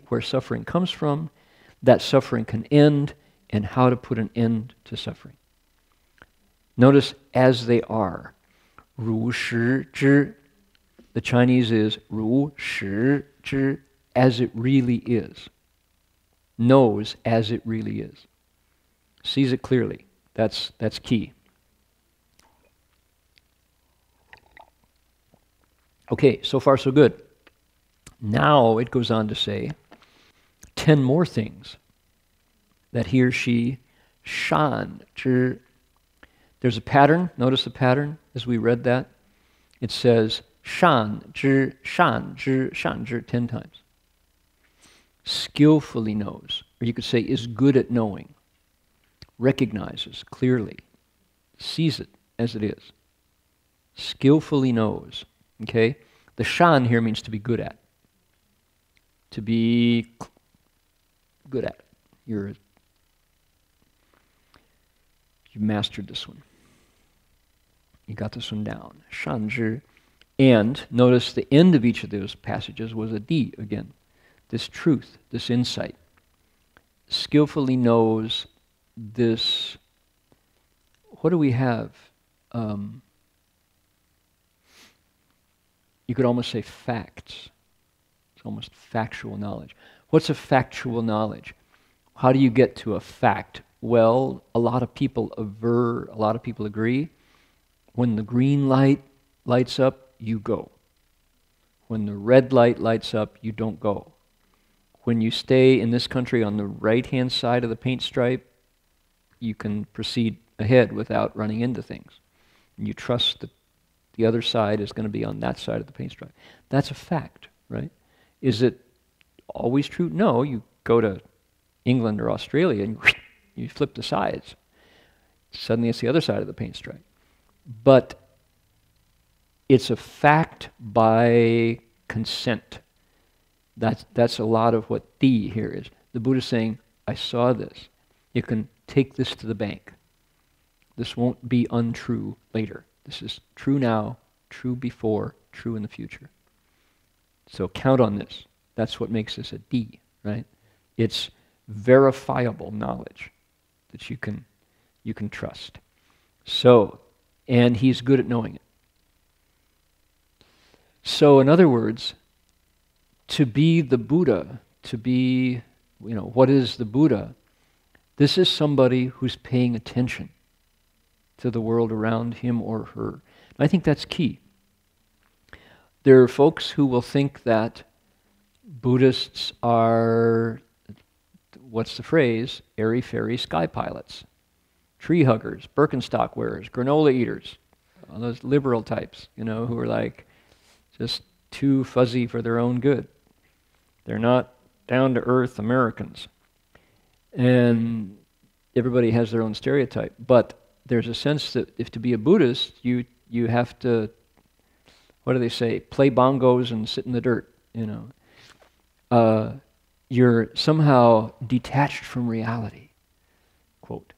where suffering comes from, that suffering can end, and how to put an end to suffering. Notice as they are. Ru shi zhi. The Chinese is Ru shi zhi, as it really is. Knows as it really is. Sees it clearly. That's key. Okay, so far so good. Now it goes on to say 10 more things that he or she shan. There's a pattern. Notice the pattern as we read that. It says shan, shan, 10 times. Skillfully knows, or you could say is good at knowing, recognizes clearly, sees it as it is, skillfully knows. Okay? The shan here means to be good at. To be good at. You've mastered this one. You got this one down. Shan zhi. And notice the end of each of those passages was a di again. This truth, this insight. Skillfully knows this. What do we have? You could almost say facts. It's almost factual knowledge. What's a factual knowledge? How do you get to a fact? Well, a lot of people aver, a lot of people agree. When the green light lights up, you go. When the red light lights up, you don't go. When you stay in this country on the right-hand side of the paint stripe, you can proceed ahead without running into things. And you trust that the other side is going to be on that side of the paint stripe. That's a fact, right? Is it always true? No, you go to England or Australia and you flip the sides. Suddenly it's the other side of the paint stripe. But it's a fact by consent. That's a lot of what di here is. The Buddha is saying, I saw this. You can take this to the bank. This won't be untrue later. This is true now, true before, true in the future. So count on this. That's what makes this a di, right? It's verifiable knowledge that you can trust. So, and he's good at knowing it. So in other words, to be the Buddha, to be, what is the Buddha? This is somebody who's paying attention to the world around him or her. And I think that's key. There are folks who will think that Buddhists are, what's the phrase? Airy-fairy sky pilots, tree huggers, Birkenstock wearers, granola eaters, all those liberal types, who are like just too fuzzy for their own good. They're not down-to-earth Americans. And everybody has their own stereotype. But there's a sense that if to be a Buddhist, you have to, what do they say, play bongos and sit in the dirt, You're somehow detached from reality, quote,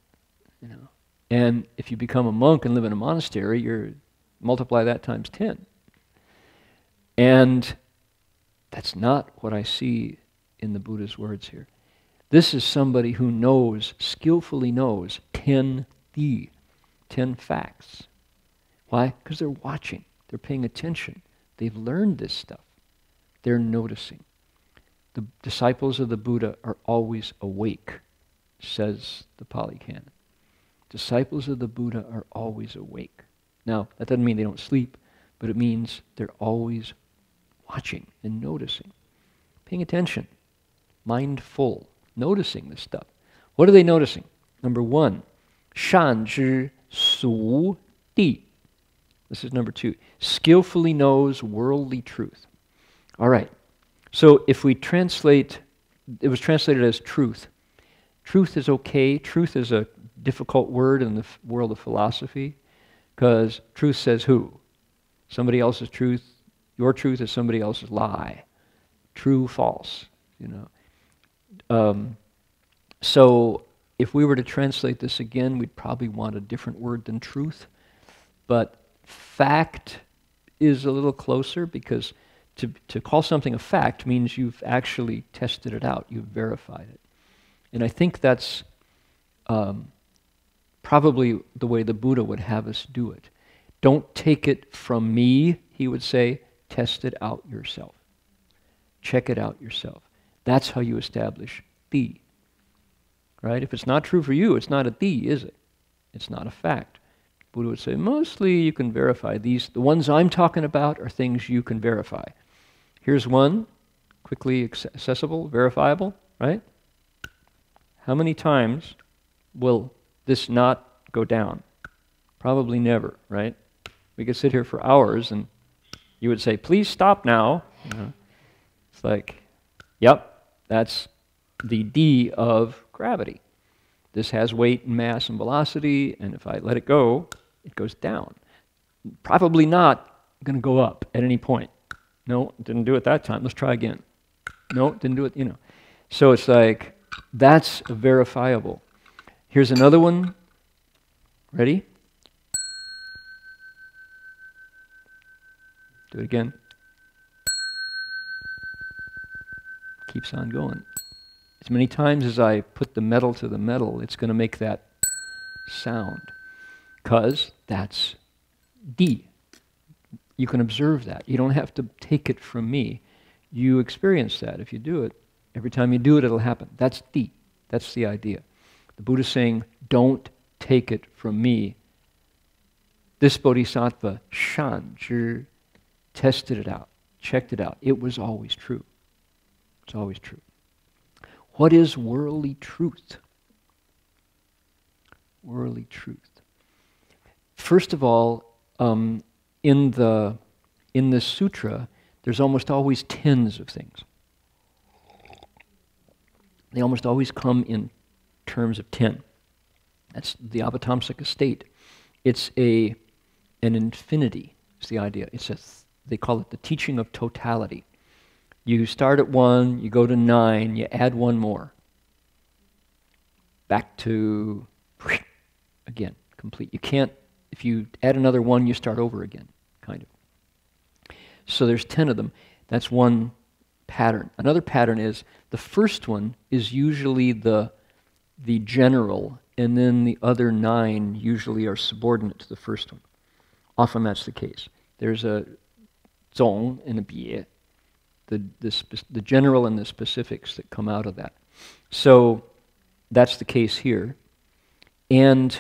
And if you become a monk and live in a monastery, you multiply that times 10. And that's not what I see in the Buddha's words here. This is somebody who knows, skillfully knows, 10 facts. Why? Because they're watching. They're paying attention. They've learned this stuff. They're noticing. The disciples of the Buddha are always awake, says the Pali Canon. Disciples of the Buddha are always awake. Now, that doesn't mean they don't sleep, but it means they're always watching and noticing, paying attention, mindful, noticing this stuff. What are they noticing? Number one, shan zhi su di. This is number two. Skillfully knows worldly truth. All right. So if we translate, it was translated as truth. Truth is okay. Truth is a difficult word in the world of philosophy because truth says who? Somebody else's truth. Your truth is somebody else's lie. True, false, you know. So if we were to translate this again, we'd probably want a different word than truth. But fact is a little closer because to call something a fact means you've actually tested it out, you've verified it. And I think that's probably the way the Buddha would have us do it. Don't take it from me, he would say, test it out yourself. Check it out yourself. That's how you establish di. Right? If it's not true for you, it's not a di, is it? It's not a fact. Buddha would say, mostly you can verify these. The ones I'm talking about are things you can verify. Here's one, quickly accessible, verifiable, right? How many times will this not go down? Probably never, right? We could sit here for hours and you would say, please stop now. You know? It's like, yep, that's the D of gravity. This has weight and mass and velocity, and if I let it go, it goes down. Probably not going to go up at any point. No, didn't do it that time. Let's try again. No, didn't do it, you know. So it's like, that's verifiable. Here's another one. Ready? Do it again. Keeps on going. As many times as I put the metal to the metal, it's going to make that sound. Because that's D. You can observe that. You don't have to take it from me. You experience that. If you do it, every time you do it, it'll happen. That's D. That's the idea. The Buddha is saying, don't take it from me. This bodhisattva, shan zhi, tested it out, checked it out. It was always true. It's always true. What is worldly truth? Worldly truth. First of all, in this sutra, there's almost always tens of things. They almost always come in terms of 10. That's the Avatamsaka state. It's an infinity, is the idea. They call it the teaching of totality. You start at 1, you go to 9, you add 1 more. Back to, again, complete. You can't, if you add another 1, you start over again, kind of. So there's 10 of them. That's one pattern. Another pattern is, the first one is usually the general, and then the other 9 usually are subordinate to the first one. Often that's the case. There's a zong and a bie, the general and the specifics that come out of that. So that's the case here. And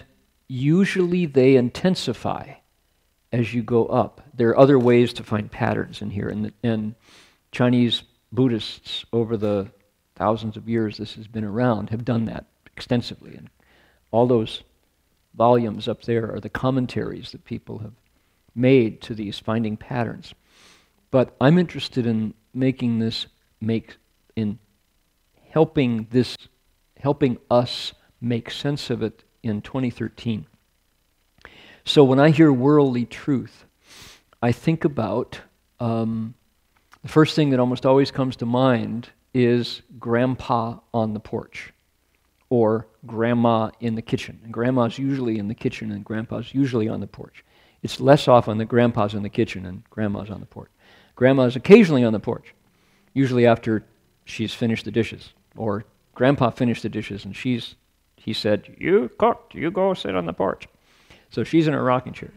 usually they intensify as you go up. There are other ways to find patterns in here. And Chinese Buddhists, over the thousands of years this has been around, have done that extensively. And all those volumes up there are the commentaries that people have made to these finding patterns. But I'm interested in helping us make sense of it in 2013. So when I hear worldly truth, I think about the first thing that almost always comes to mind is grandpa on the porch or grandma in the kitchen. And grandma's usually in the kitchen and grandpa's usually on the porch. It's less often that grandpa's in the kitchen and grandma's on the porch. Grandma's occasionally on the porch, usually after she's finished the dishes, or Grandpa finished the dishes, and he said, "You cooked, you go sit on the porch." So she's in a rocking chair.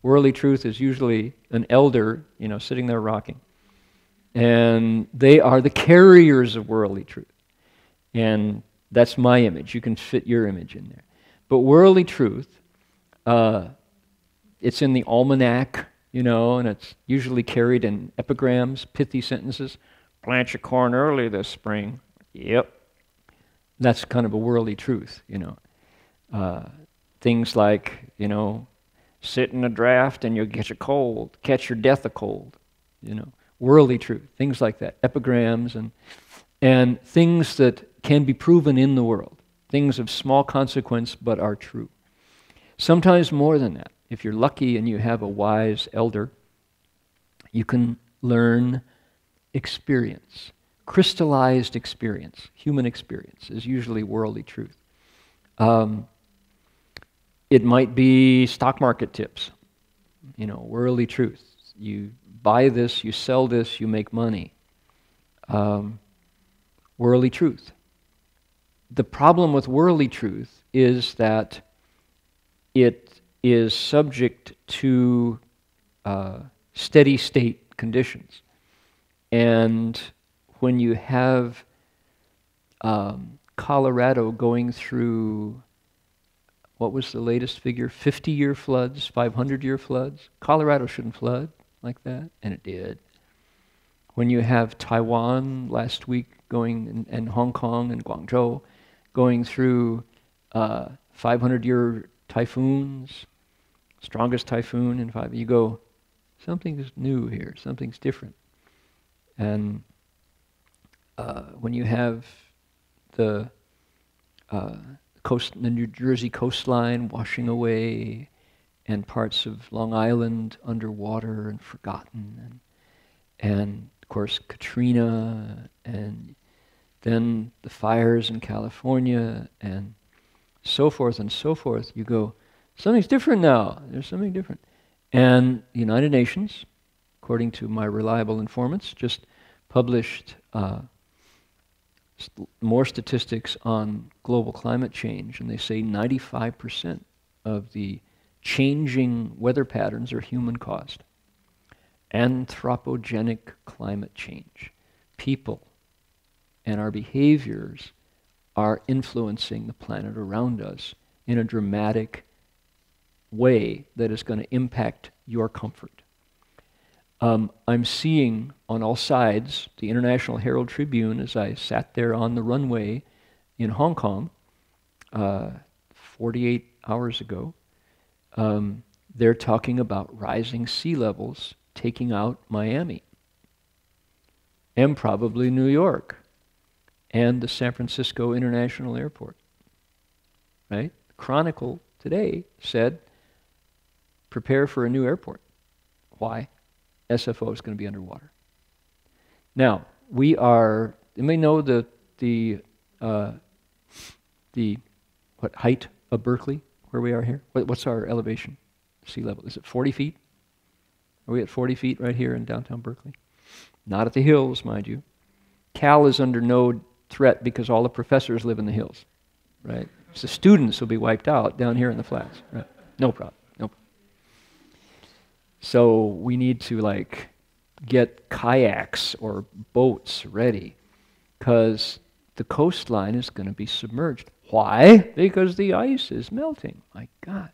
Worldly truth is usually an elder, sitting there rocking. And they are the carriers of worldly truth. And that's my image. You can fit your image in there. But worldly truth, it's in the almanac, and it's usually carried in epigrams, pithy sentences. Plant your corn early this spring. Yep. That's kind of a worldly truth, Things like, sit in a draft and you'll get a cold, catch your death a cold, Worldly truth, things like that, epigrams and things that can be proven in the world, things of small consequence but are true. Sometimes more than that. If you're lucky and you have a wise elder, you can learn experience. Crystallized experience, human experience, is usually worldly truth. It might be stock market tips, worldly truth. You buy this, you sell this, you make money. Worldly truth. The problem with worldly truth is that it is subject to steady state conditions. And when you have Colorado going through, what was the latest figure? 50-year floods, 500-year floods. Colorado shouldn't flood like that, and it did. When you have Taiwan last week going, and Hong Kong and Guangzhou going through 500-year typhoons, strongest typhoon in 5, you go, something's new here, something's different. And when you have the New Jersey coastline washing away, and parts of Long Island underwater and forgotten, and of course Katrina, and then the fires in California, and so forth and so forth, you go, something's different now. There's something different. And the United Nations, according to my reliable informants, just published more statistics on global climate change, and they say 95% of the changing weather patterns are human-caused. Anthropogenic climate change. People and our behaviors are influencing the planet around us in a dramatic way that is going to impact your comfort. I'm seeing on all sides the International Herald Tribune, as I sat there on the runway in Hong Kong 48 hours ago, they're talking about rising sea levels taking out Miami, and probably New York, and the San Francisco International Airport. Right? Chronicle today said, prepare for a new airport. Why? SFO is going to be underwater. Now, you may know the what height of Berkeley, where we are here? What's our elevation, sea level? Is it 40 feet? Are we at 40 feet right here in downtown Berkeley? Not at the hills, mind you. Cal is under no threat because all the professors live in the hills, right? So students will be wiped out down here in the flats, right? No problem. So we need to get kayaks or boats ready, because the coastline is going to be submerged. Why? Because the ice is melting. My God.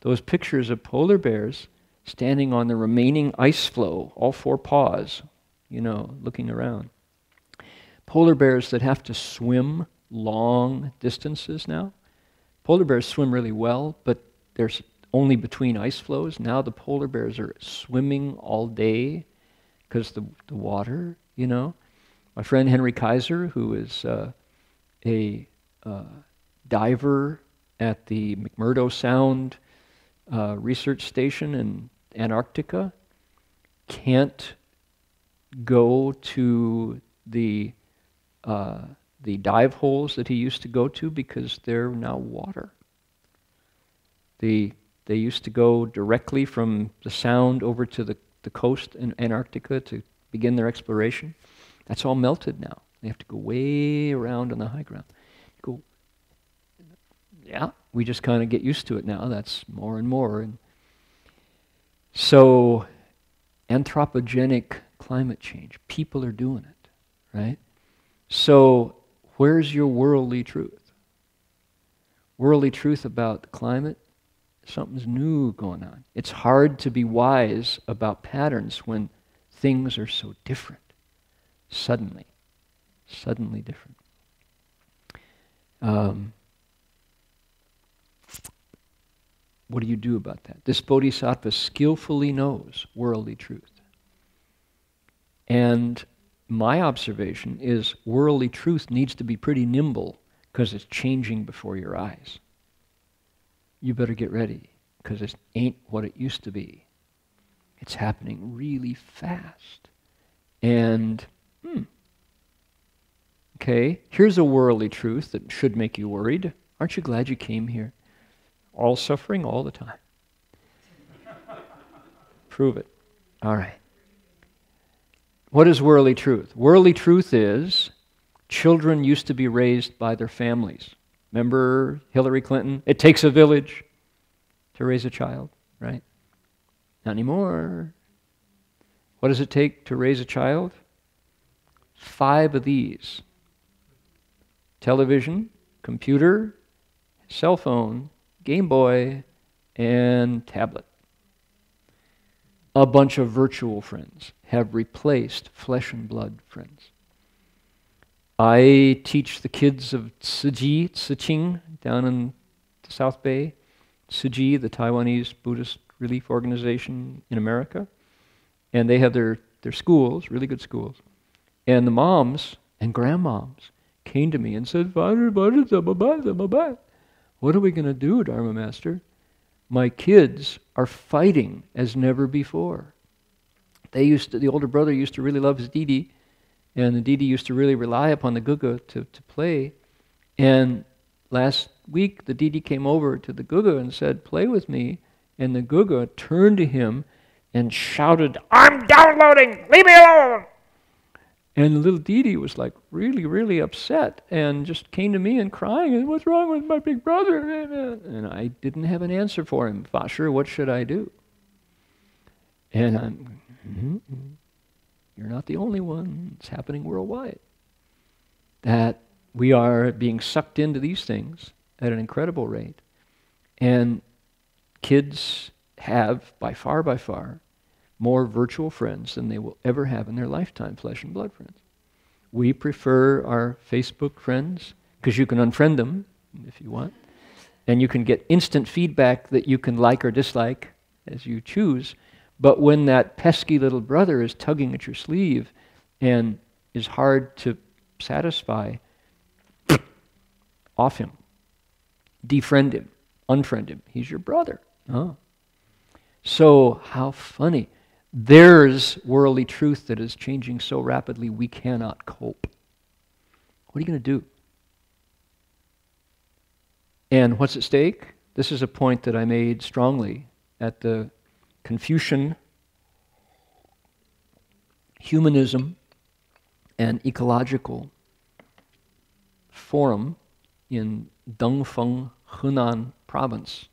Those pictures of polar bears standing on the remaining ice floe, all four paws, looking around. Polar bears that have to swim long distances now. Polar bears swim really well, but there's only between ice floes. Now the polar bears are swimming all day because the water, My friend Henry Kaiser, who is a diver at the McMurdo Sound research station in Antarctica, can't go to the dive holes that he used to go to because they're now water. They used to go directly from the Sound over to the coast in Antarctica to begin their exploration. That's all melted now. They have to go way around on the high ground. Go, yeah, we just kind of get used to it now. That's more and more. And so, anthropogenic climate change, people are doing it, right? So, where's your worldly truth? Worldly truth about the climate? Something's new going on. It's hard to be wise about patterns when things are so different. Suddenly different. What do you do about that? This bodhisattva skillfully knows worldly truth. And my observation is worldly truth needs to be pretty nimble because it's changing before your eyes. You better get ready because it ain't what it used to be. It's happening really fast. And, okay, here's a worldly truth that should make you worried. Aren't you glad you came here? All suffering all the time. Prove it. All right. What is worldly truth? Worldly truth is children used to be raised by their families. Remember Hillary Clinton? It takes a village to raise a child, right? Not anymore. What does it take to raise a child? 5 of these. Television, computer, cell phone, Game Boy, and tablet. A bunch of virtual friends have replaced flesh and blood friends. I teach the kids of Tzu-Ching down in the South Bay. Tzu-Chi, the Taiwanese Buddhist relief organization in America. And they have their schools, really good schools. And the moms and grandmoms came to me and said, Father, what are we going to do, Dharma Master? My kids are fighting as never before. The older brother used to really love his Didi, and the Didi used to really rely upon the Guga to play. And last week, the Didi came over to the Guga and said, play with me. And the Guga turned to him and shouted, I'm downloading! Leave me alone! And the little Didi was like really, really upset and just came to me and crying, and what's wrong with my big brother? And I didn't have an answer for him. Vasher, what should I do? And I'm, you're not the only one. It's happening worldwide. That we are being sucked into these things at an incredible rate. And kids have, by far, more virtual friends than they will ever have in their lifetime, flesh and blood friends. We prefer our Facebook friends, because you can unfriend them if you want, and you can get instant feedback that you can like or dislike as you choose. But when that pesky little brother is tugging at your sleeve and is hard to satisfy, off him. Defriend him. Unfriend him. He's your brother. Oh. So, how funny. There's worldly truth that is changing so rapidly we cannot cope. What are you going to do? And what's at stake? This is a point that I made strongly at the Confucian Humanism and Ecological Forum in Dongfeng, Hunan province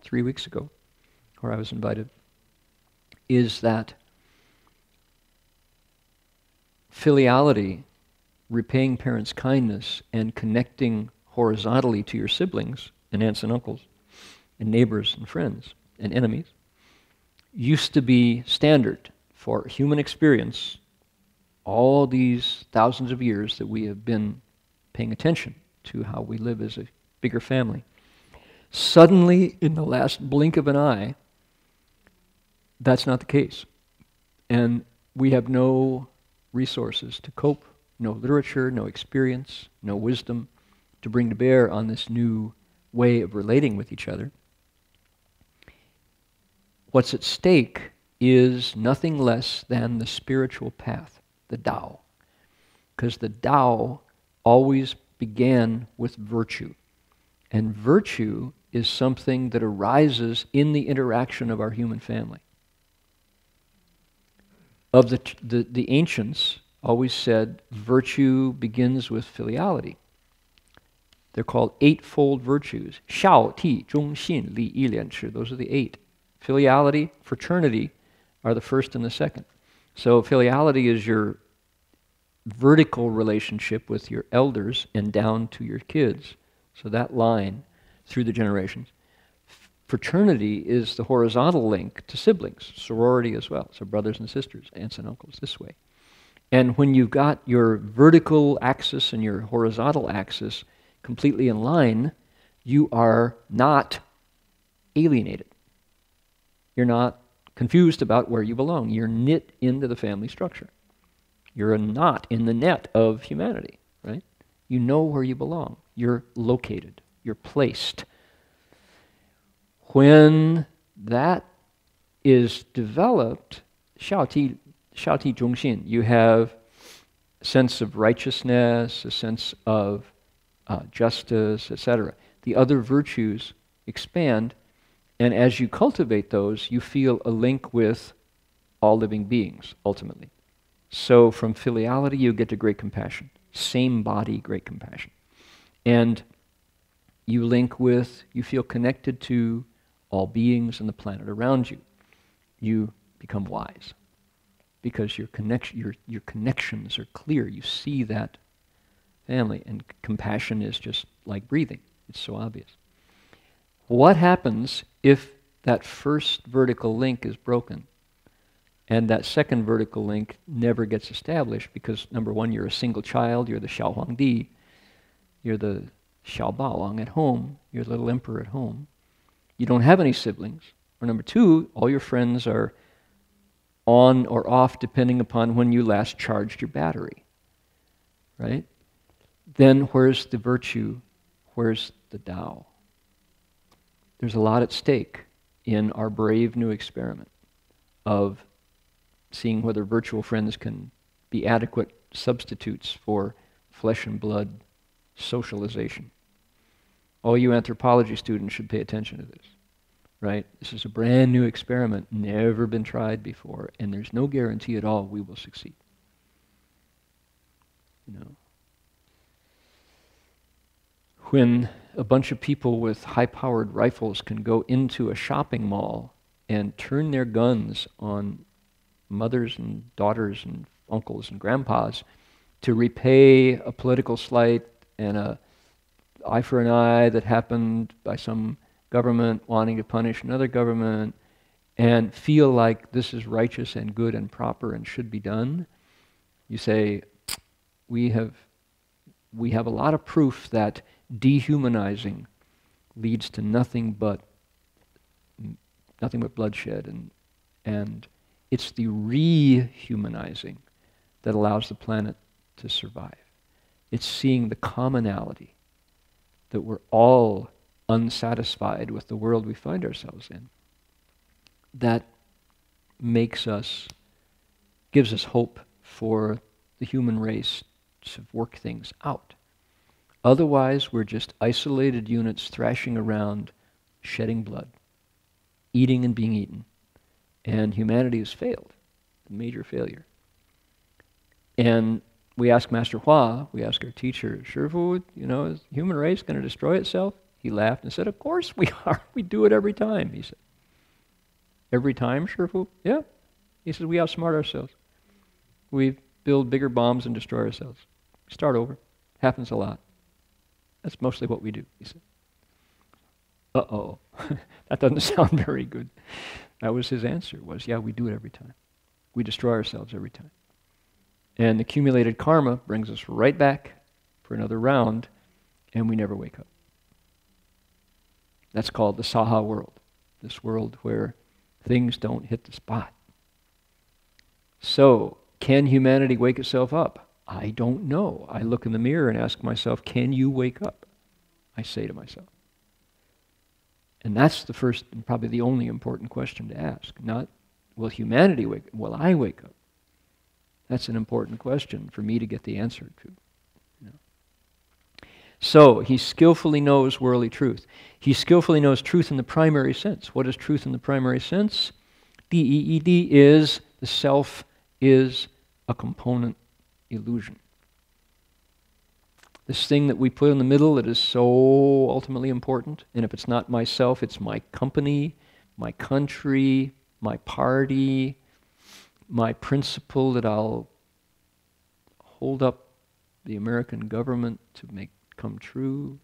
3 weeks ago, where I was invited, is that filiality, repaying parents' kindness, and connecting horizontally to your siblings and aunts and uncles and neighbors and friends and enemies used to be standard for human experience all these thousands of years that we have been paying attention to how we live as a bigger family. Suddenly, in the last blink of an eye, that's not the case. And we have no resources to cope, no literature, no experience, no wisdom to bring to bear on this new way of relating with each other. What's at stake is nothing less than the spiritual path, the Tao. Because the Tao always began with virtue. And virtue is something that arises in the interaction of our human family. Of the ancients, always said virtue begins with filiality. They're called eightfold virtues. 孝, Ti, 忠, 信, 礼, 义, 廉, 耻. Those are the 8. Filiality, fraternity are the first and the second. So filiality is your vertical relationship with your elders and down to your kids. So that line through the generations. Fraternity is the horizontal link to siblings, sorority as well. So brothers and sisters, aunts and uncles, this way. And when you've got your vertical axis and your horizontal axis completely in line, you are not alienated. You're not confused about where you belong. You're knit into the family structure. You're a knot in the net of humanity, right? You know where you belong. You're located. You're placed. When that is developed, 孝悌 忠信, you have a sense of righteousness, a sense of justice, etc. The other virtues expand, and as you cultivate those, you feel a link with all living beings, ultimately. So from filiality, you get to great compassion. Same body, great compassion. And you link with, you feel connected to all beings and the planet around you. You become wise because your connections are clear. You see that family, and compassion is just like breathing. It's so obvious. What happens if that first vertical link is broken and that second vertical link never gets established? Because number one, you're a single child, you're the Xiao Huangdi, you're the Xiao Baoang at home, you're the little emperor at home. You don't have any siblings. Or number two, all your friends are on or off depending upon when you last charged your battery, right? Then where's the virtue? Where's the Tao? There's a lot at stake in our brave new experiment of seeing whether virtual friends can be adequate substitutes for flesh and blood socialization. All you anthropology students should pay attention to this, right? This is a brand new experiment, never been tried before, and there's no guarantee at all we will succeed. You know, when a bunch of people with high-powered rifles can go into a shopping mall and turn their guns on mothers and daughters and uncles and grandpas to repay a political slight and a eye for an eye that happened by some government wanting to punish another government, and feel like this is righteous and good and proper and should be done, you say, we have a lot of proof that dehumanizing leads to nothing but bloodshed, and it's the rehumanizing that allows the planet to survive. It's seeing the commonality that we're all unsatisfied with the world we find ourselves in. That gives us hope for the human race to work things out. Otherwise, we're just isolated units thrashing around, shedding blood, eating and being eaten. And humanity has failed, a major failure. And we ask Master Hua, we ask our teacher, Shifu, is the human race going to destroy itself? He laughed and said, of course we are. We do it every time, he said. Every time, Shifu? Yeah. He said, we outsmart ourselves. We build bigger bombs and destroy ourselves. Start over. Happens a lot. That's mostly what we do, he said. Uh-oh. That doesn't sound very good. That was his answer, yeah, we do it every time. We destroy ourselves every time. And the accumulated karma brings us right back for another round, and we never wake up. That's called the Saha world, this world where things don't hit the spot. So, can humanity wake itself up? I don't know. I look in the mirror and ask myself, can you wake up? I say to myself. And that's the first and probably the only important question to ask. Not, will humanity wake up? Will I wake up? That's an important question for me to get the answer to. So, he skillfully knows worldly truth. He skillfully knows truth in the primary sense. What is truth in the primary sense? DEED is, the self is a component illusion. This thing that we put in the middle that is so ultimately important, and if it's not myself, it's my company, my country, my party, my principle that I'll hold up the American government to make come true.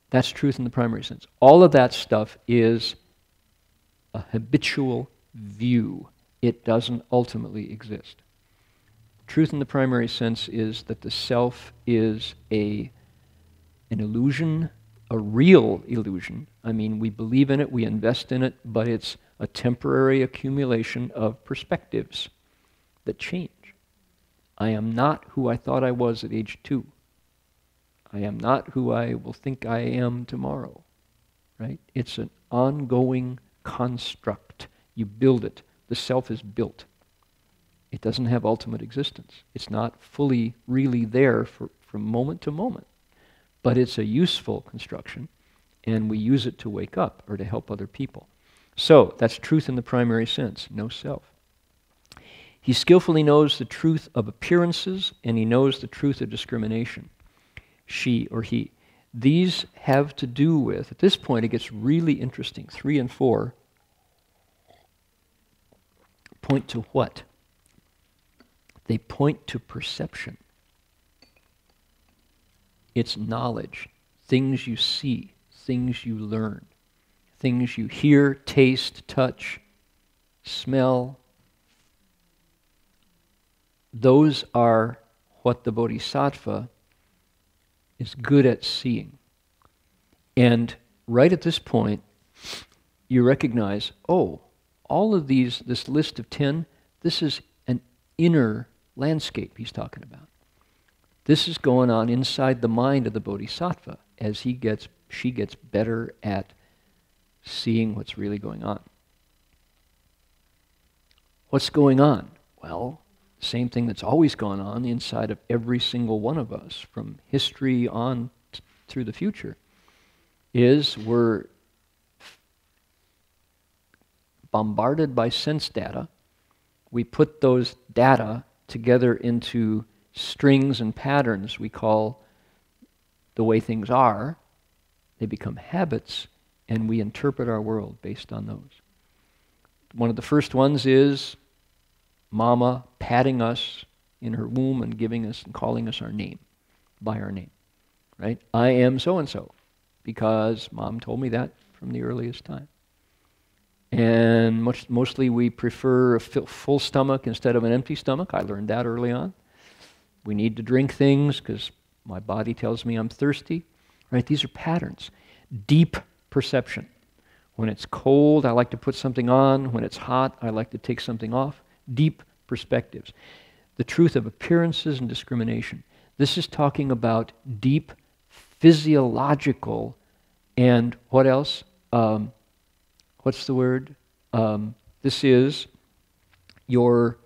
That's truth in the primary sense. All of that stuff is a habitual view. It doesn't ultimately exist. Truth in the primary sense is that the self is an illusion, a real illusion. I mean, we believe in it, we invest in it, but it's a temporary accumulation of perspectives that change. I am not who I thought I was at age 2. I am not who I will think I am tomorrow, right? It's an ongoing construct. You build it. The self is built. It doesn't have ultimate existence. It's not fully really there from moment to moment. But it's a useful construction, and we use it to wake up or to help other people. So, that's truth in the primary sense, no self. He skillfully knows the truth of appearances, and he knows the truth of discrimination. She or he. These have to do with, at this point it gets really interesting, 3 and 4 point to what? They point to perception. It's knowledge, things you see, things you learn, things you hear, taste, touch, smell. Those are what the Bodhisattva is good at seeing. And right at this point, you recognize, oh, all of these, this list of 10, this is an inner landscape he's talking about. This is going on inside the mind of the Bodhisattva as she gets better at seeing what's really going on. What's going on? Well, the same thing that's always gone on inside of every single one of us, from history on through the future, is we're bombarded by sense data. We put those data together into strings and patterns we call the way things are. They become habits, and we interpret our world based on those. One of the first ones is Mama patting us in her womb and giving us and calling us our name, by our name, right? I am so-and-so, because Mom told me that from the earliest time. And mostly we prefer a full stomach instead of an empty stomach. I learned that early on. We need to drink things because my body tells me I'm thirsty. Right? These are patterns. Deep perception. When it's cold, I like to put something on. When it's hot, I like to take something off. Deep perspectives. The truth of appearances and discrimination. This is talking about deep physiological and what else? What's the word? This is your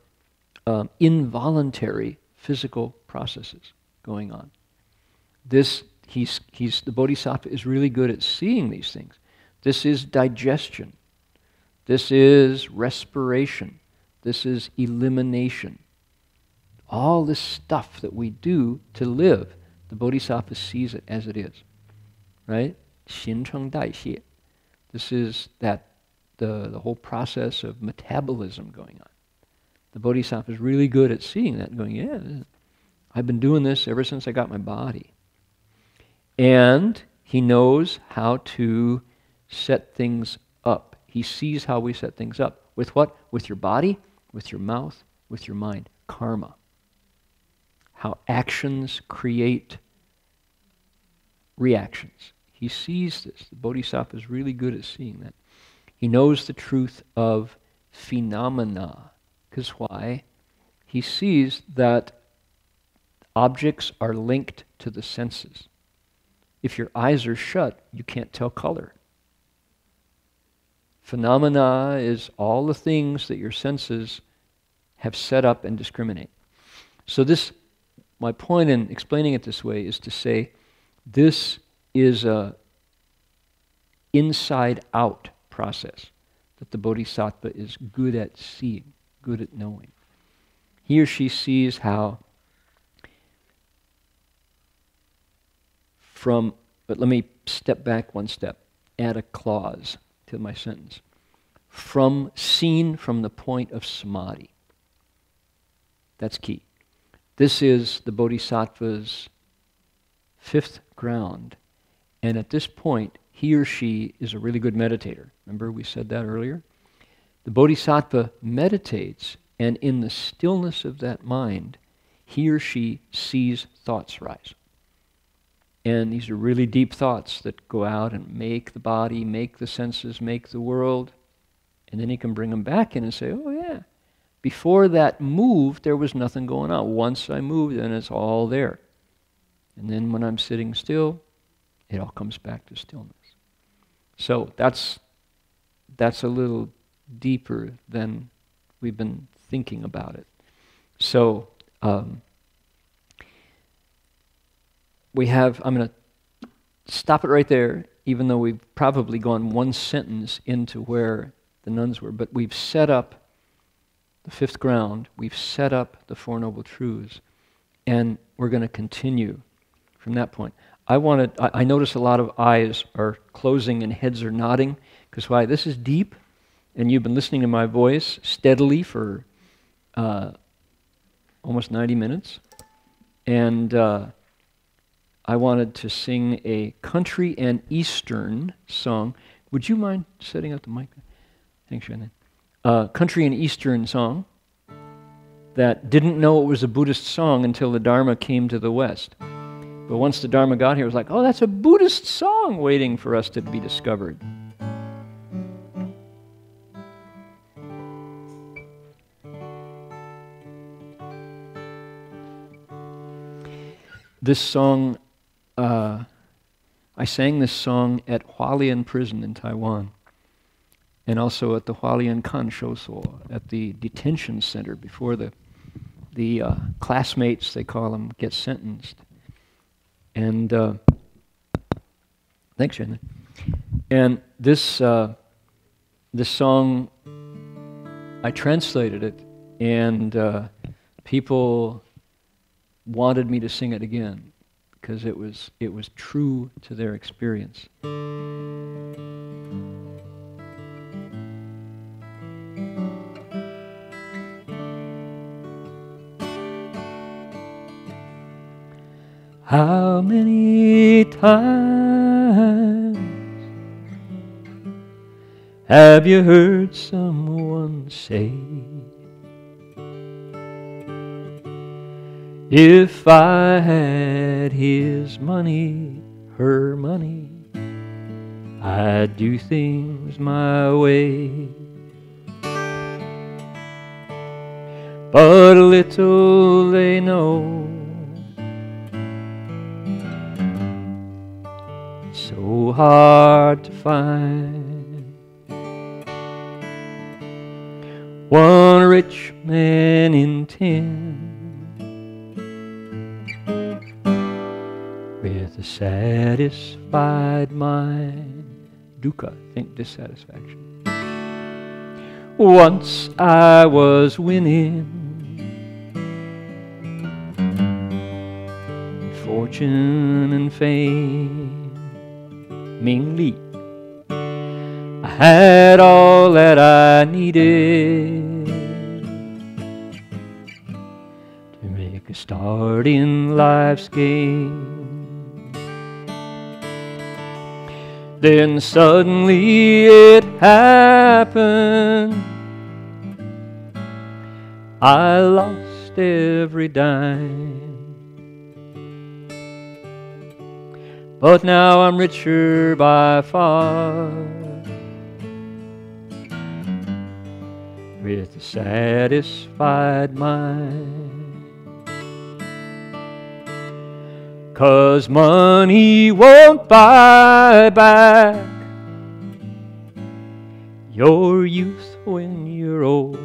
involuntary physical processes going on. The Bodhisattva is really good at seeing these things. This is digestion. This is respiration. This is elimination. All this stuff that we do to live, the Bodhisattva sees it as it is. Right? 形成代谢. This is the whole process of metabolism going on. The Bodhisattva is really good at seeing that and going, yeah, I've been doing this ever since I got my body. And he knows how to set things up. He sees how we set things up. With what? With your body, with your mouth, with your mind. Karma. How actions create reactions. He sees this. The Bodhisattva is really good at seeing that. He knows the truth of phenomena. Because why? He sees that objects are linked to the senses. If your eyes are shut, you can't tell color. Phenomena is all the things that your senses have set up and discriminate. So my point in explaining it this way is to say this is a inside-out process that the Bodhisattva is good at seeing, good at knowing. he or she sees how but let me step back one step, add a clause to my sentence. Seen from the point of samadhi. That's key. This is the Bodhisattva's fifth ground. And at this point, he or she is a really good meditator. Remember we said that earlier? The Bodhisattva meditates, and in the stillness of that mind, he or she sees thoughts rise. And these are really deep thoughts that go out and make the body, make the senses, make the world. And then he can bring them back in and say, oh yeah, before that moved, there was nothing going on. Once I moved, then it's all there. And then when I'm sitting still, it all comes back to stillness. So that's a little deeper than we've been thinking about it. So I'm going to stop it right there, even though we've probably gone one sentence into where the nuns were, but we've set up the fifth ground, we've set up the Four Noble Truths, and we're going to continue from that point. I notice a lot of eyes are closing and heads are nodding, because why? This is deep, and you've been listening to my voice steadily for almost 90 minutes, and I wanted to sing a country and Eastern song. Would you mind setting up the mic? Thanks, Shannon. Country and Eastern song that didn't know it was a Buddhist song until the Dharma came to the West. But once the Dharma got here, it was like, oh, that's a Buddhist song waiting for us to be discovered. This song, I sang this song at Hualien Prison in Taiwan, and also at the Hualien Kanshouso, at the detention center before the classmates, they call them, get sentenced. And thanks, Shannon. And this song, I translated it, and people wanted me to sing it again because it was true to their experience. How many times have you heard someone say, if I had his money, her money, I'd do things my way. But little they know, it's so hard to find one rich man in 10 with a satisfied mind. Dukkha, think dissatisfaction. Once I was winning, fortune and fame, Ming Li. I had all that I needed to make a start in life's game. Then suddenly it happened, I lost every dime. But now I'm richer by far, with a satisfied mind. 'Cause money won't buy back your youth when you're old,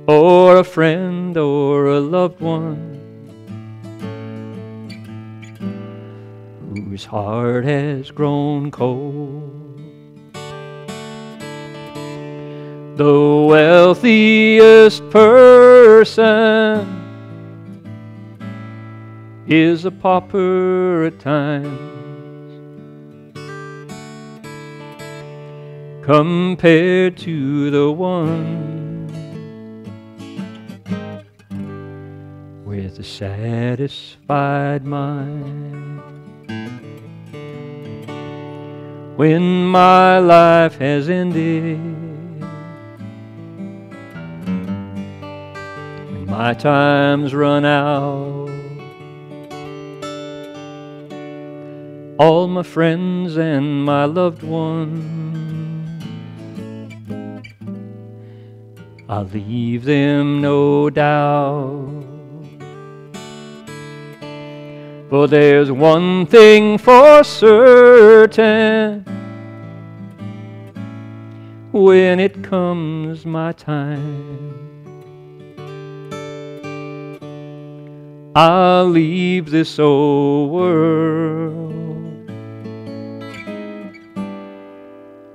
or a friend or a loved one whose heart has grown cold. The wealthiest person is a pauper at times, compared to the one with a satisfied mind. When my life has ended, when my time's run out, all my friends and my loved ones, I'll leave them no doubt. For there's one thing for certain, when it comes my time, I'll leave this old world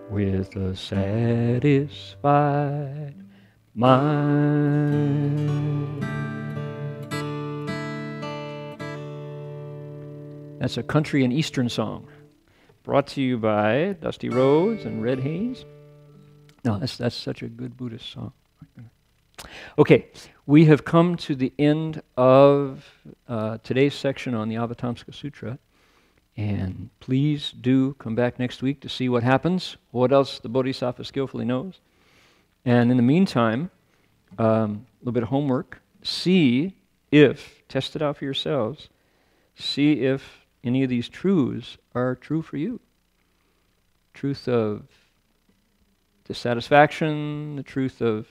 with a satisfied mind. That's a country and Eastern song, brought to you by Dusty Rhodes and Red Hayes. No, that's such a good Buddhist song. Okay, we have come to the end of today's section on the Avatamsaka Sutra, and please do come back next week to see what happens, what else the Bodhisattva skillfully knows. And in the meantime, a little bit of homework. See if, test it out for yourselves, see if any of these truths are true for you. Truth of dissatisfaction, the truth of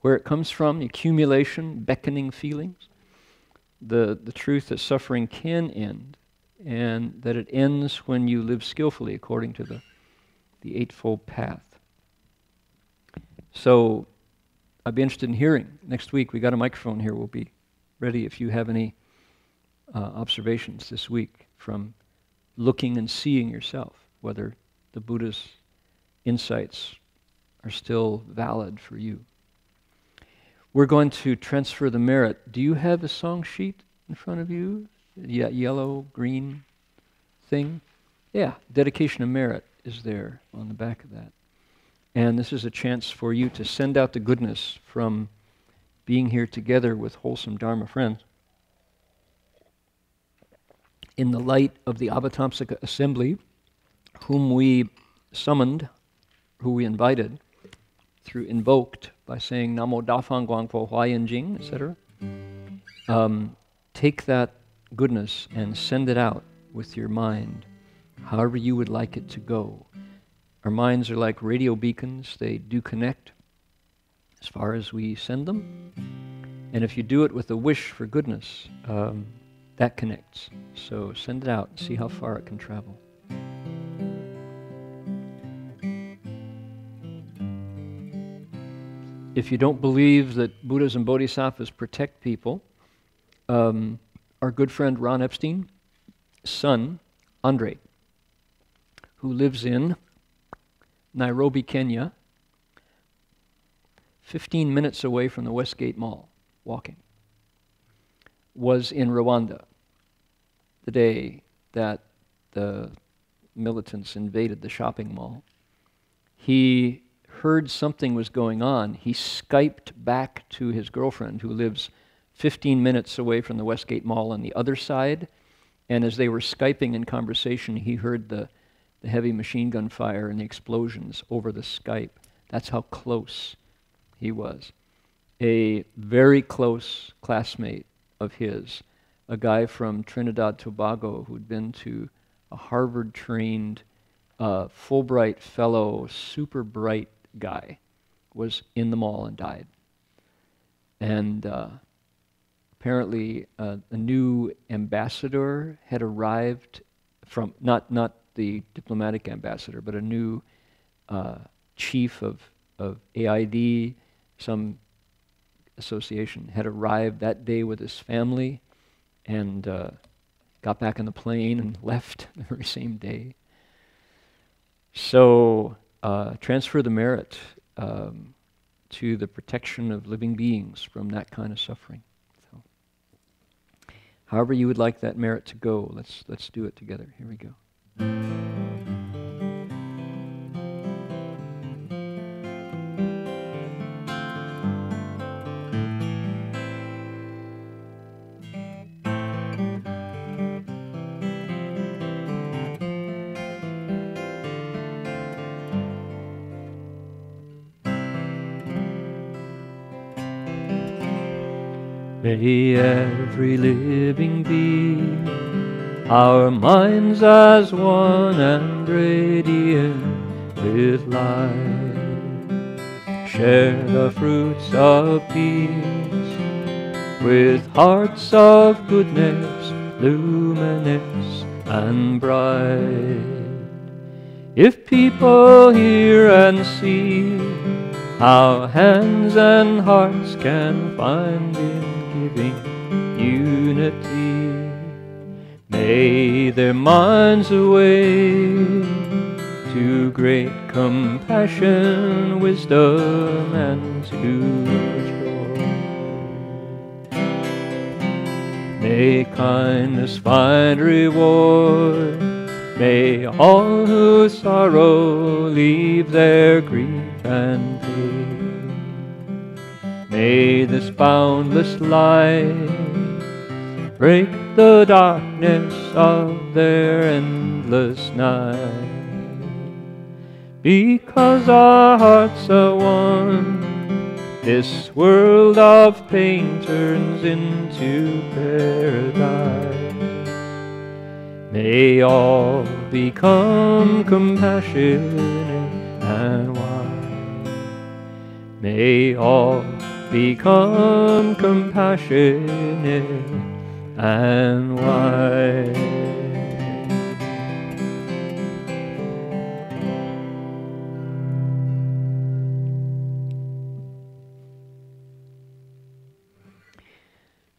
where it comes from, the accumulation, beckoning feelings, the truth that suffering can end, and that it ends when you live skillfully according to the Eightfold Path. So I'd be interested in hearing. Next week, we got a microphone here. We'll be ready if you have any observations this week from looking and seeing yourself, whether the Buddha's insights are still valid for you. We're going to transfer the merit. Do you have a song sheet in front of you? Yeah, yellow, green thing? Yeah, dedication of merit is there on the back of that. And this is a chance for you to send out the goodness from being here together with wholesome Dharma friends in the light of the Avatamsaka assembly, whom we summoned, who we invited, through invoked by saying Namo Dafang Guangpo Huayan Jing, etc. Take that goodness and send it out with your mind, however you would like it to go. Our minds are like radio beacons. They do connect as far as we send them. And if you do it with a wish for goodness, that connects. So send it out and see how far it can travel. If you don't believe that Buddhas and Bodhisattvas protect people, our good friend Ron Epstein's son, Andre, who lives in Nairobi, Kenya, 15 minutes away from the Westgate Mall, walking, was in Rwanda the day that the militants invaded the shopping mall. He heard something was going on. He Skyped back to his girlfriend, who lives 15 minutes away from the Westgate Mall on the other side, and as they were Skyping in conversation, he heard the heavy machine gun fire and the explosions over the Skype. That's how close he was. A very close classmate of his, a guy from Trinidad Tobago who'd been to a Harvard-trained, Fulbright fellow, super bright guy, was in the mall and died. And apparently a new ambassador had arrived from, not the diplomatic ambassador, but a new chief of AID, some association, had arrived that day with his family and got back on the plane and left the very same day. So transfer the merit. to the protection of living beings from that kind of suffering. So, however you would like that merit to go, let's do it together. Here we go. May every living being, our minds as one and radiant with light, share the fruits of peace with hearts of goodness, luminous and bright. If people hear and see how hands and hearts can find in giving unity, may their minds awake to great compassion, wisdom, and to joy. May kindness find reward, may all who sorrow leave their grief and pain. May this boundless light break the darkness of their endless night. Because our hearts are one, this world of pain turns into paradise. May all become compassionate and wise. May all become compassionate and wise.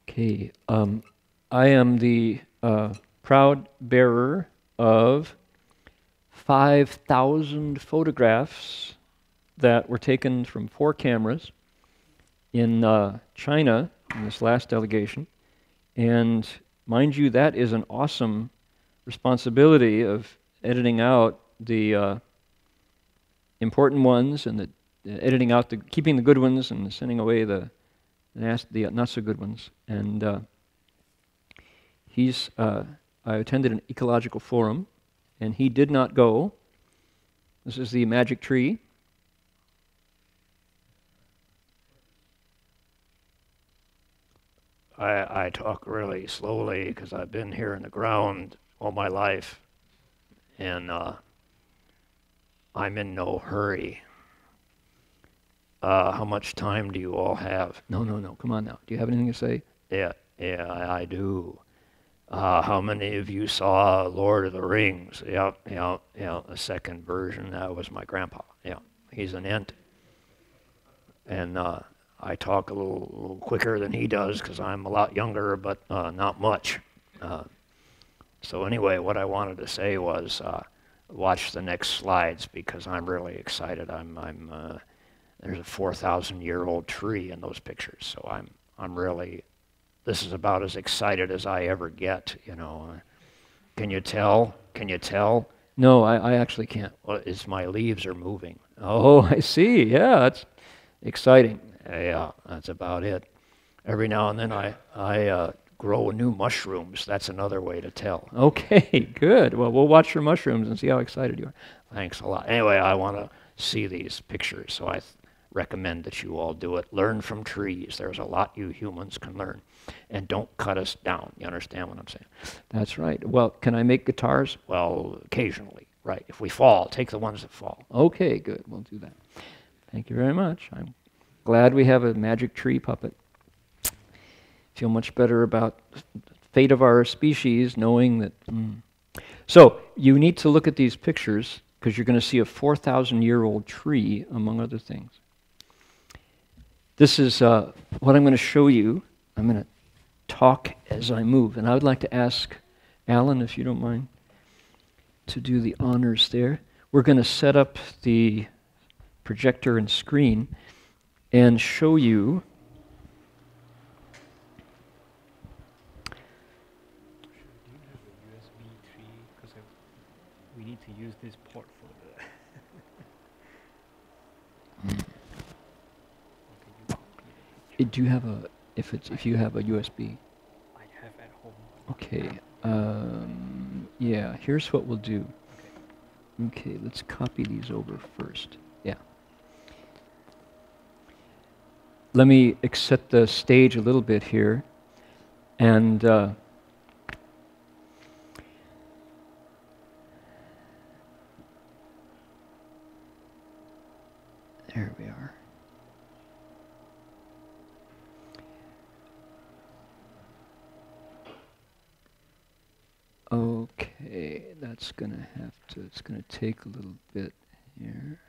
Okay, I am the proud bearer of 5,000 photographs that were taken from 4 cameras in China in this last delegation. And mind you, that is an awesome responsibility of editing out the important ones and editing out keeping the good ones and sending away the not so good ones. And I attended an ecological forum, and he did not go. This is the magic tree. I talk really slowly because I've been here in the ground all my life, and I'm in no hurry. How much time do you all have? No. Come on now. Do you have anything to say? Yeah, I do. How many of you saw Lord of the Rings? Yeah, the second version. That was my grandpa. Yeah, he's an ent. And I talk a little quicker than he does because I'm a lot younger, but not much. So anyway, what I wanted to say was watch the next slides because I'm really excited. There's a 4,000-year-old tree in those pictures, so I'm really. This is about as excited as I ever get. Can you tell? Can you tell? No, I actually can't. Well, it's my leaves are moving. Oh, I see. Yeah, that's exciting. Yeah, that's about it. Every now and then I grow new mushrooms. That's another way to tell. Okay, good. Well, we'll watch your mushrooms and see how excited you are. Thanks a lot. Anyway, I want to see these pictures, so I recommend that you all do it. Learn from trees. There's a lot you humans can learn. And don't cut us down. You understand what I'm saying? That's right. Well, can I make guitars? Well, occasionally, right. If we fall, take the ones that fall. Okay, good. We'll do that. Thank you very much. I'm glad we have a magic tree puppet. Feel much better about the fate of our species knowing that. So you need to look at these pictures because you're going to see a 4,000-year-old tree, among other things. This is what I'm going to show you. I'm going to talk as I move. And I would like to ask Alan, if you don't mind, to do the honors there. We're going to set up the projector and screen. and show you we need to use this port for the. do you have a if you have a USB? I have at home. Okay. Yeah. Here's what we'll do. Okay. Let's copy these over first. Yeah. Let me set the stage a little bit here, and there we are. Okay, that's gonna have to, it's gonna take a little bit here.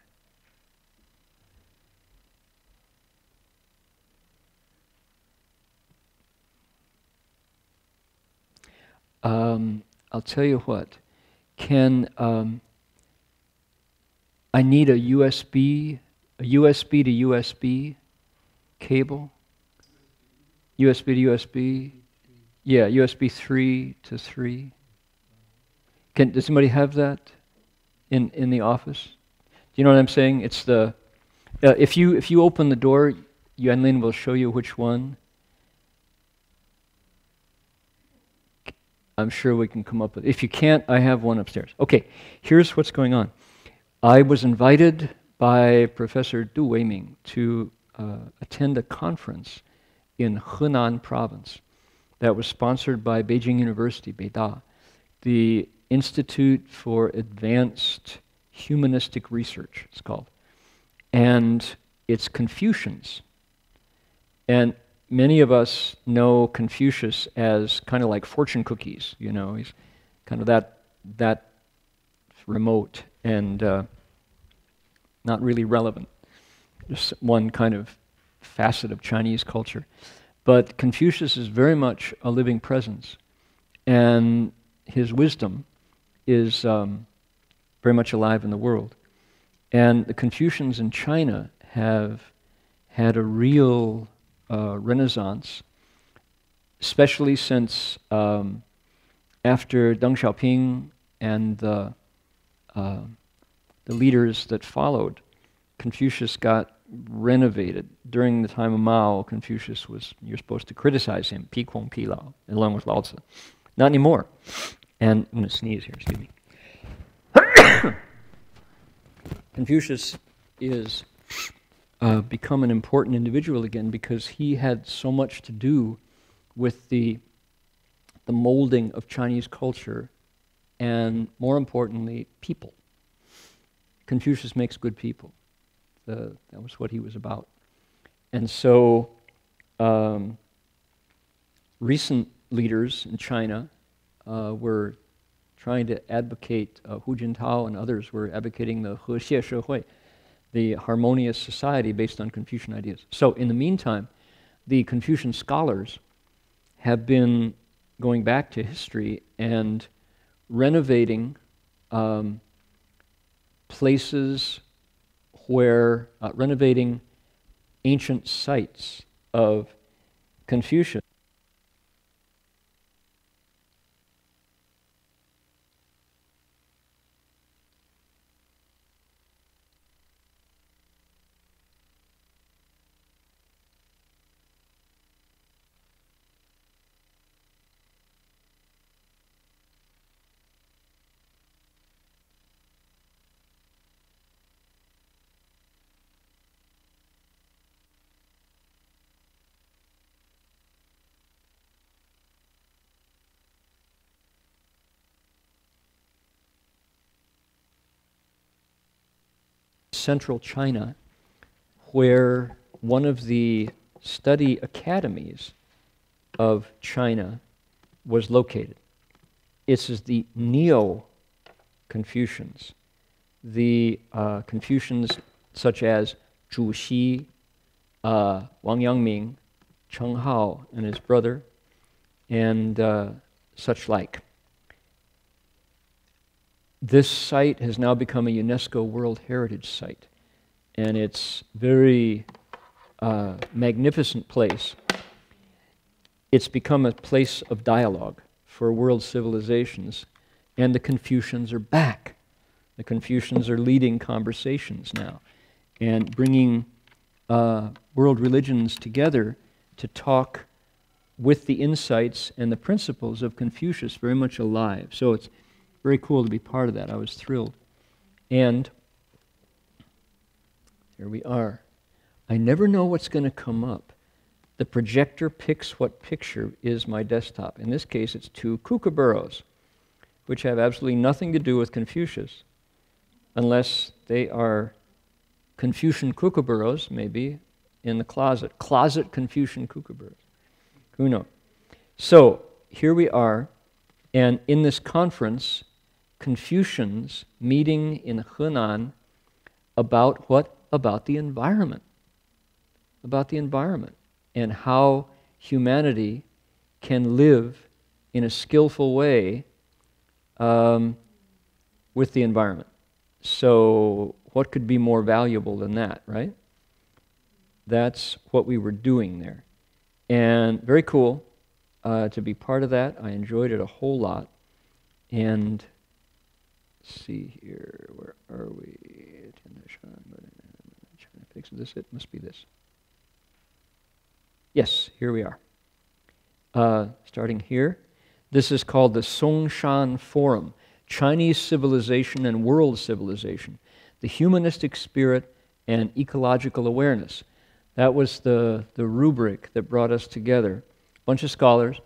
I'll tell you what, I need a USB to USB cable? USB to USB? Yeah, USB 3 to 3. Does somebody have that in the office? Do you know what I'm saying? It's the if you open the door, Yuanlin will show you which one. I'm sure we can come up with. If you can't, I have one upstairs. Okay, here's what's going on. I was invited by Professor Du Weiming to attend a conference in Henan province that was sponsored by Beijing University, Beida, the Institute for Advanced Humanistic Research, it's called. And it's Confucians. And many of us know Confucius as kind of like fortune cookies, you know, he's kind of that remote and not really relevant. Just one kind of facet of Chinese culture. But Confucius is very much a living presence, and his wisdom is very much alive in the world. And the Confucians in China have had a real renaissance, especially since after Deng Xiaoping and the leaders that followed, Confucius got renovated. During the time of Mao, Confucius you're supposed to criticize him, pi kong pi lao, along with Lao Tzu. Not anymore. And I'm going to sneeze here, excuse me. Confucius is become an important individual again because he had so much to do with the molding of Chinese culture and, more importantly, people. Confucius makes good people. That was what he was about. And so recent leaders in China were trying to advocate, Hu Jintao and others were advocating the He Xie Shehui, the harmonious society based on Confucian ideas. So in the meantime, the Confucian scholars have been going back to history and renovating places where, renovating ancient sites of Confucius. Central China, where one of the study academies of China was located. It's the Neo-Confucians, the Confucians such as Zhu Xi, Wang Yangming, Cheng Hao and his brother, and such like. This site has now become a UNESCO World Heritage Site, and it's very magnificent place. It's become a place of dialogue for world civilizations, and the Confucians are back. The Confucians are leading conversations now and bringing world religions together to talk with the insights and the principles of Confucius very much alive. So it's very cool to be part of that. I was thrilled. And here we are. I never know what's going to come up. The projector picks what picture is my desktop. In this case, it's two kookaburras, which have absolutely nothing to do with Confucius, unless they are Confucian kookaburras, maybe, in the closet. Closet Confucian kookaburras. Who knows? So, here we are, and in this conference, Confucians meeting in Henan about what? About the environment. About the environment. And how humanity can live in a skillful way with the environment. So what could be more valuable than that, right? That's what we were doing there. And very cool to be part of that. I enjoyed it a whole lot. And let's see here, where are we? Is this it? Must be this. Yes, here we are. Starting here. This is called the Songshan Forum, Chinese Civilization and World Civilization, the Humanistic Spirit and Ecological Awareness. That was the rubric that brought us together. A bunch of scholars.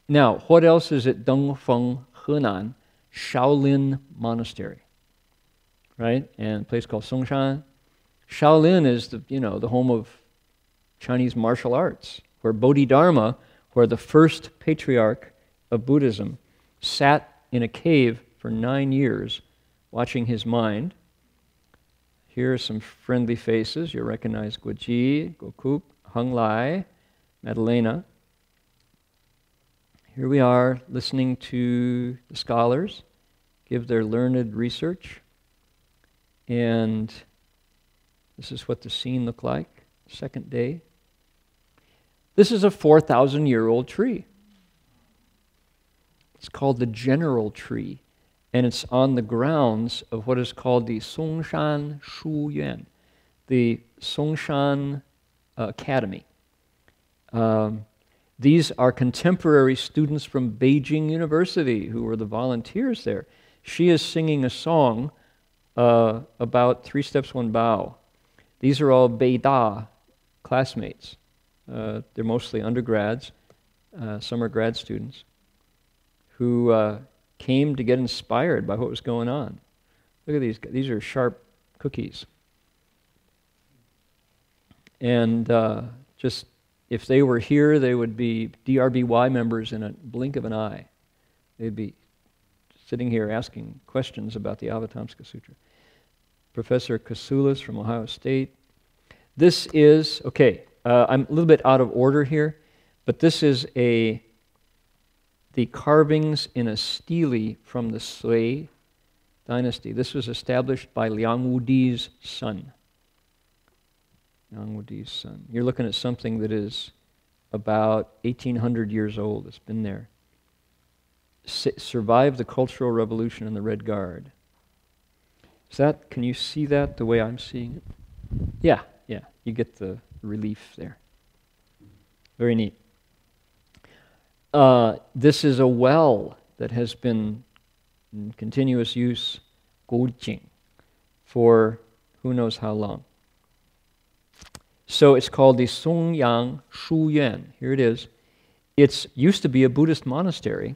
Now, what else is at Dongfeng, Henan? Shaolin Monastery. Right? And a place called Songshan. Shaolin is the home of Chinese martial arts, where Bodhidharma, where the first patriarch of Buddhism, sat in a cave for 9 years watching his mind. Here are some friendly faces. You'll recognize Guoji, Gokup, Heng Lai, Madalena. Here we are listening to the scholars give their learned research. And this is what the scene looked like, second day. This is a 4,000-year-old tree. It's called the General Tree, and it's on the grounds of what is called the Songshan Shu Yuan, the Songshan Academy. These are contemporary students from Beijing University who were the volunteers there. She is singing a song about 3 steps, 1 bow. These are all Beida classmates. They're mostly undergrads, some are grad students, who came to get inspired by what was going on. Look at these. These are sharp cookies. And just, if they were here, they would be DRBY members in a blink of an eye. They'd be sitting here asking questions about the Avatamsaka Sutra. Professor Kasulis from Ohio State. This is, okay, I'm a little bit out of order here, but this is the carvings in a stele from the Sui dynasty. This was established by Liang Wudi's son. Liang Wudi's son. You're looking at something that is about 1,800 years old. It's been there. Survived the Cultural Revolution and the Red Guard. Can you see that the way I'm seeing it? Yeah, you get the relief there. Very neat. This is a well that has been in continuous use, Gojing, for who knows how long. So it's called the Songyang Shu Yuan. Here it is. It used to be a Buddhist monastery,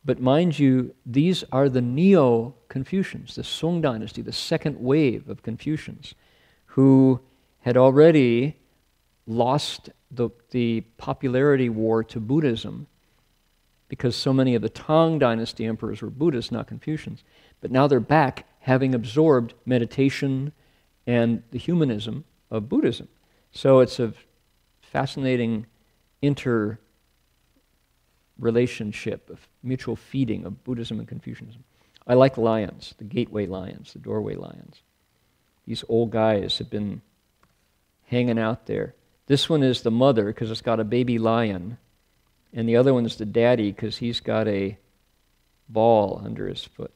but mind you, these are the Neo-Confucians, the Song dynasty, the second wave of Confucians, who had already lost the popularity war to Buddhism because so many of the Tang dynasty emperors were Buddhists, not Confucians. But now they're back, having absorbed meditation and the humanism of Buddhism. So it's a fascinating interrelationship of mutual feeding of Buddhism and Confucianism. I like lions, the gateway lions, the doorway lions. These old guys have been hanging out there. This one is the mother because it's got a baby lion, and the other one is the daddy because he's got a ball under his foot.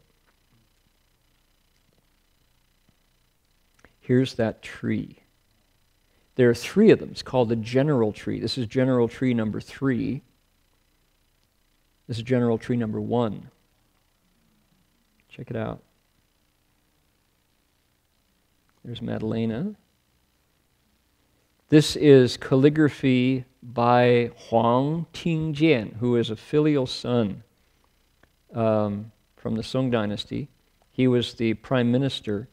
Here's that tree. There are 3 of them. It's called the general tree. This is general tree number 3. This is general tree number 1. Check it out. There's Madalena. This is calligraphy by Huang Tingjian, who is a filial son from the Song dynasty. He was the prime minister,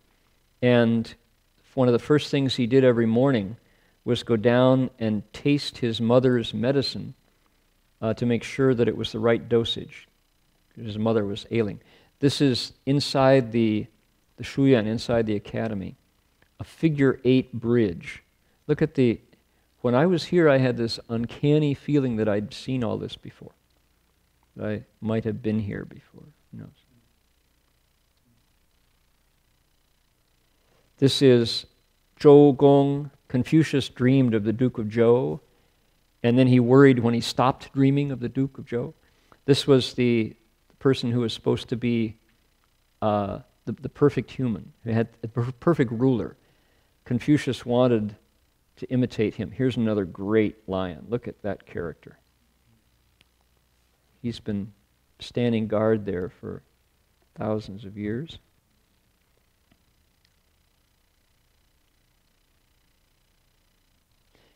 and one of the first things he did every morning was go down and taste his mother's medicine to make sure that it was the right dosage, because his mother was ailing. This is inside the Shuyan, inside the academy, a figure-8 bridge. Look at when I was here, I had this uncanny feeling that I'd seen all this before. That I might have been here before, who knows. This is Zhou Gong. Confucius dreamed of the Duke of Zhou, and then he worried when he stopped dreaming of the Duke of Zhou. This was the person who was supposed to be the perfect human, who had a perfect ruler. Confucius wanted to imitate him. Here's another great lion. Look at that character. He's been standing guard there for thousands of years.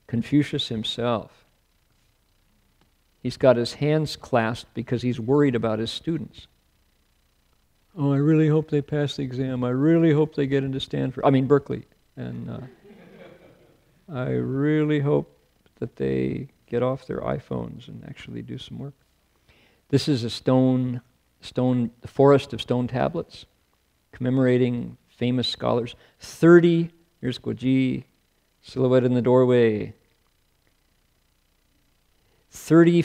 Confucius himself. He's got his hands clasped because he's worried about his students. Oh, I really hope they pass the exam. I really hope they get into Berkeley. And I really hope that they get off their iPhones and actually do some work. This is the forest of stone tablets, commemorating famous scholars. 30, here's Guoji, silhouette in the doorway. 30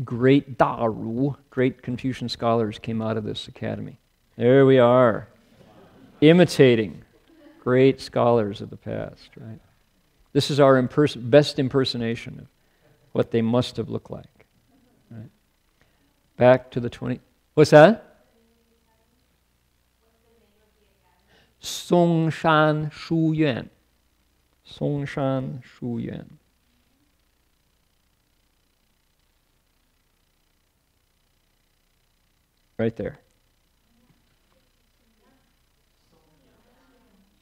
great Daru, great Confucian scholars came out of this academy. There we are, imitating great scholars of the past, right? This is our best impersonation of what they must have looked like, right? Back to the 20... What's that? Songshan Shuyuan. Songshan Shuyuan. Right there.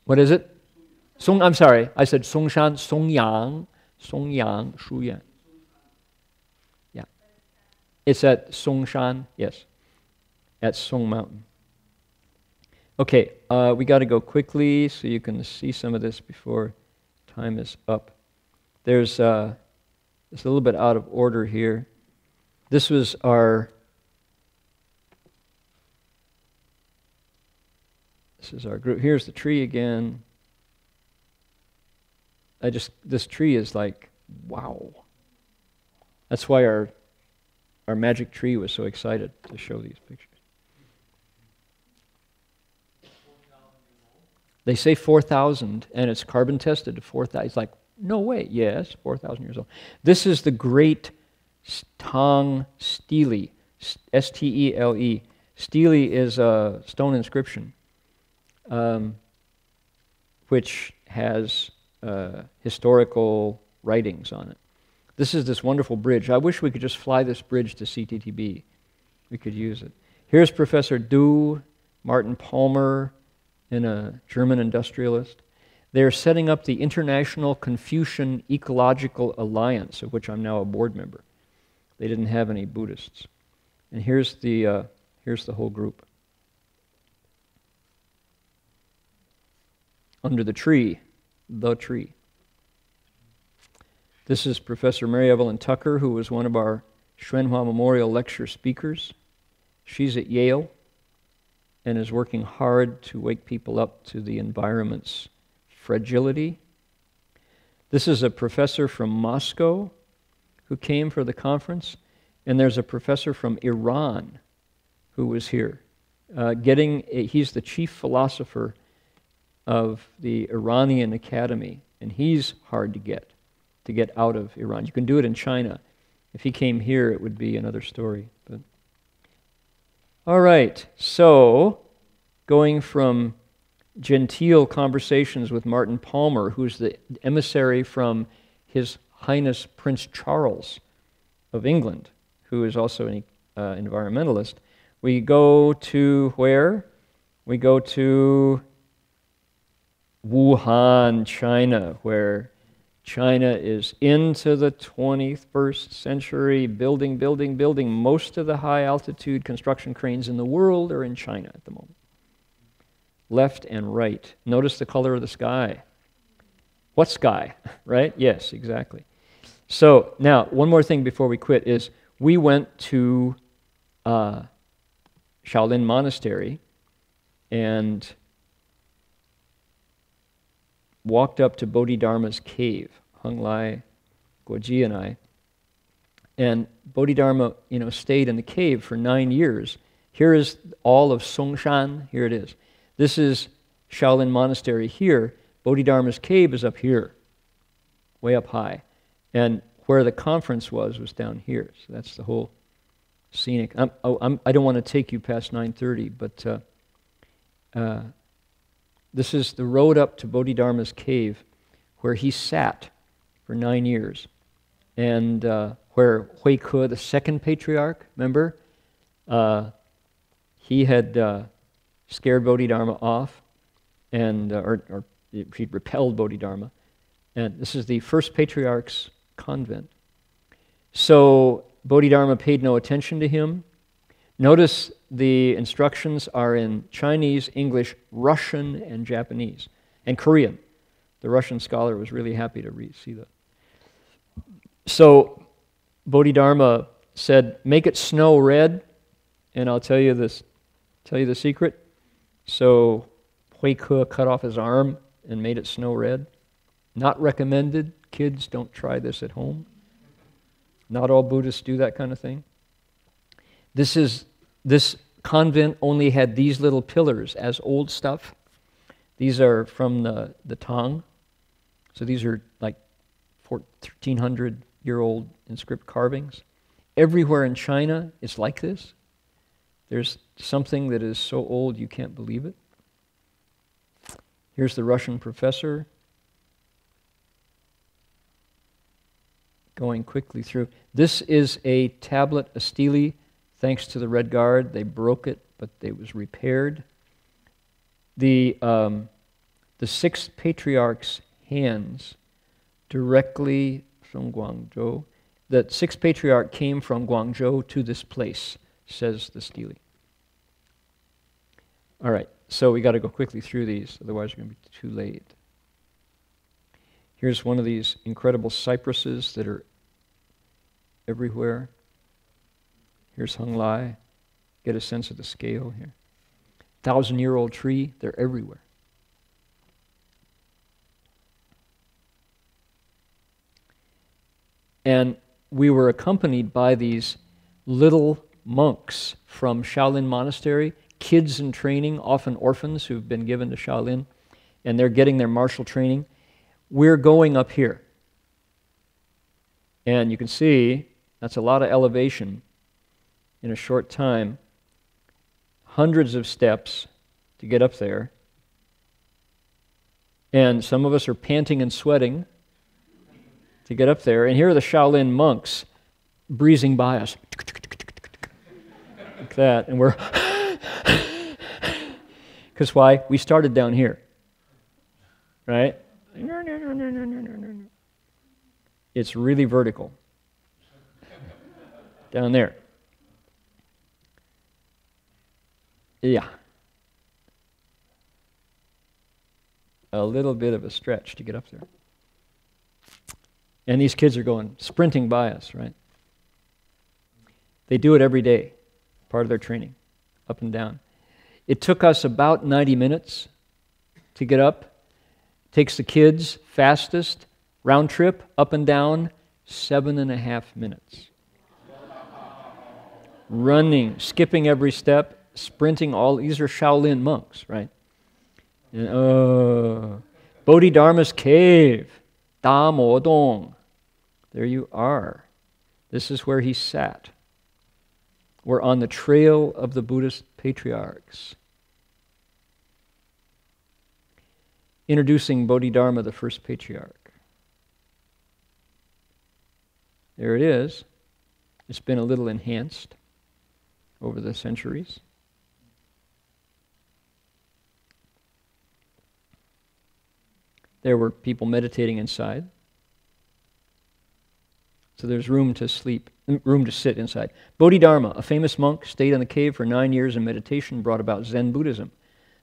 What is it? I'm sorry, I said Songshan, Songyang, Shuyuan. Yeah. It's at Songshan, yes, at Song Mountain. Okay, we got to go quickly so you can see some of this before time is up. It's a little bit out of order here. This was our group. Here's the tree again. This tree is like, wow. That's why our magic tree was so excited to show these pictures. They say 4,000, and it's carbon tested to 4,000. It's like, no way. Yes, 4,000 years old. This is the great Tang Stele, S-T-E-L-E. Stele is a stone inscription, which has historical writings on it. This is this wonderful bridge. I wish we could just fly this bridge to CTTB. We could use it. Here's Professor Du, Martin Palmer, and a German industrialist. They're setting up the International Confucian Ecological Alliance, of which I'm now a board member. They didn't have any Buddhists. And here's the whole group. Under the tree. The tree. This is Professor Mary Evelyn Tucker, who was one of our Xuanhua Memorial Lecture speakers. She's at Yale and is working hard to wake people up to the environment's fragility. This is a professor from Moscow who came for the conference, and there's a professor from Iran who was here. He's the chief philosopher of the Iranian Academy, And he's hard to get out of Iran. You can do it in China. If he came here, it would be another story. But all right, so going from genteel conversations with Martin Palmer, who's the emissary from His Highness Prince Charles of England, who is also an environmentalist, we go to where? We go to Wuhan, China, where China is into the 21st century, building. Most of the high-altitude construction cranes in the world are in China at the moment. Left and right. Notice the color of the sky. What sky, right? Yes, exactly. So now, one more thing before we quit is we went to Shaolin Monastery and walked up to Bodhidharma's cave, Heng Lai, Guoji, and I. And Bodhidharma, stayed in the cave for 9 years. Here is all of Songshan. Here it is. This is Shaolin Monastery here. Bodhidharma's cave is up here, way up high. And where the conference was down here. So that's the whole scenic. I don't want to take you past 9:30, but this is the road up to Bodhidharma's cave where he sat for 9 years. And where Hui Ke, the second patriarch, remember? He had scared Bodhidharma off, and or he repelled Bodhidharma. And this is the first patriarch's convent. So Bodhidharma paid no attention to him. Notice the instructions are in Chinese, English, Russian, and Japanese, and Korean. The Russian scholar was really happy to see that. So Bodhidharma said, "Make it snow red," and I'll tell you the secret. So Hui Ke cut off his arm and made it snow red. Not recommended. Kids, don't try this at home. Not all Buddhists do that kind of thing. This convent only had these little pillars as old stuff. These are from the Tang. So these are like 1,300-year-old inscript carvings. Everywhere in China, it's like this. There's something that is so old you can't believe it. Here's the Russian professor going quickly through. This is a tablet, a stele, thanks to the Red Guard. They broke it, but it was repaired. The sixth patriarch's hands directly from Guangzhou. The sixth patriarch came from Guangzhou to this place, says the stele. All right, so we got to go quickly through these, otherwise we're going to be too late. Here's one of these incredible cypresses that are everywhere. Here's Heng Lai. Get a sense of the scale here. 1,000-year-old tree, they're everywhere. And we were accompanied by these little monks from Shaolin Monastery, kids in training, often orphans who've been given to Shaolin, and they're getting their martial training. We're going up here. And you can see that's a lot of elevation in a short time. Hundreds of steps to get up there. And some of us are panting and sweating to get up there. And here are the Shaolin monks breezing by us. Like that. And we're... Because why? We started down here. Right? It's really vertical. Down there. Yeah. A little bit of a stretch to get up there. And these kids are going, sprinting by us, right? They do it every day, part of their training, up and down. It took us about 90 minutes to get up. Takes the kids, fastest, round trip, up and down, 7.5 minutes. Running, skipping every step, sprinting all, these are Shaolin monks, right? And, Bodhidharma's cave, Da Mo Dong. There you are. This is where he sat. We're on the trail of the Buddhist patriarchs. Introducing Bodhidharma, the first patriarch. There it is. It's been a little enhanced over the centuries. There were people meditating inside. So there's room to sleep, room to sit inside. Bodhidharma, a famous monk, stayed in the cave for 9 years in meditation, brought about Zen Buddhism.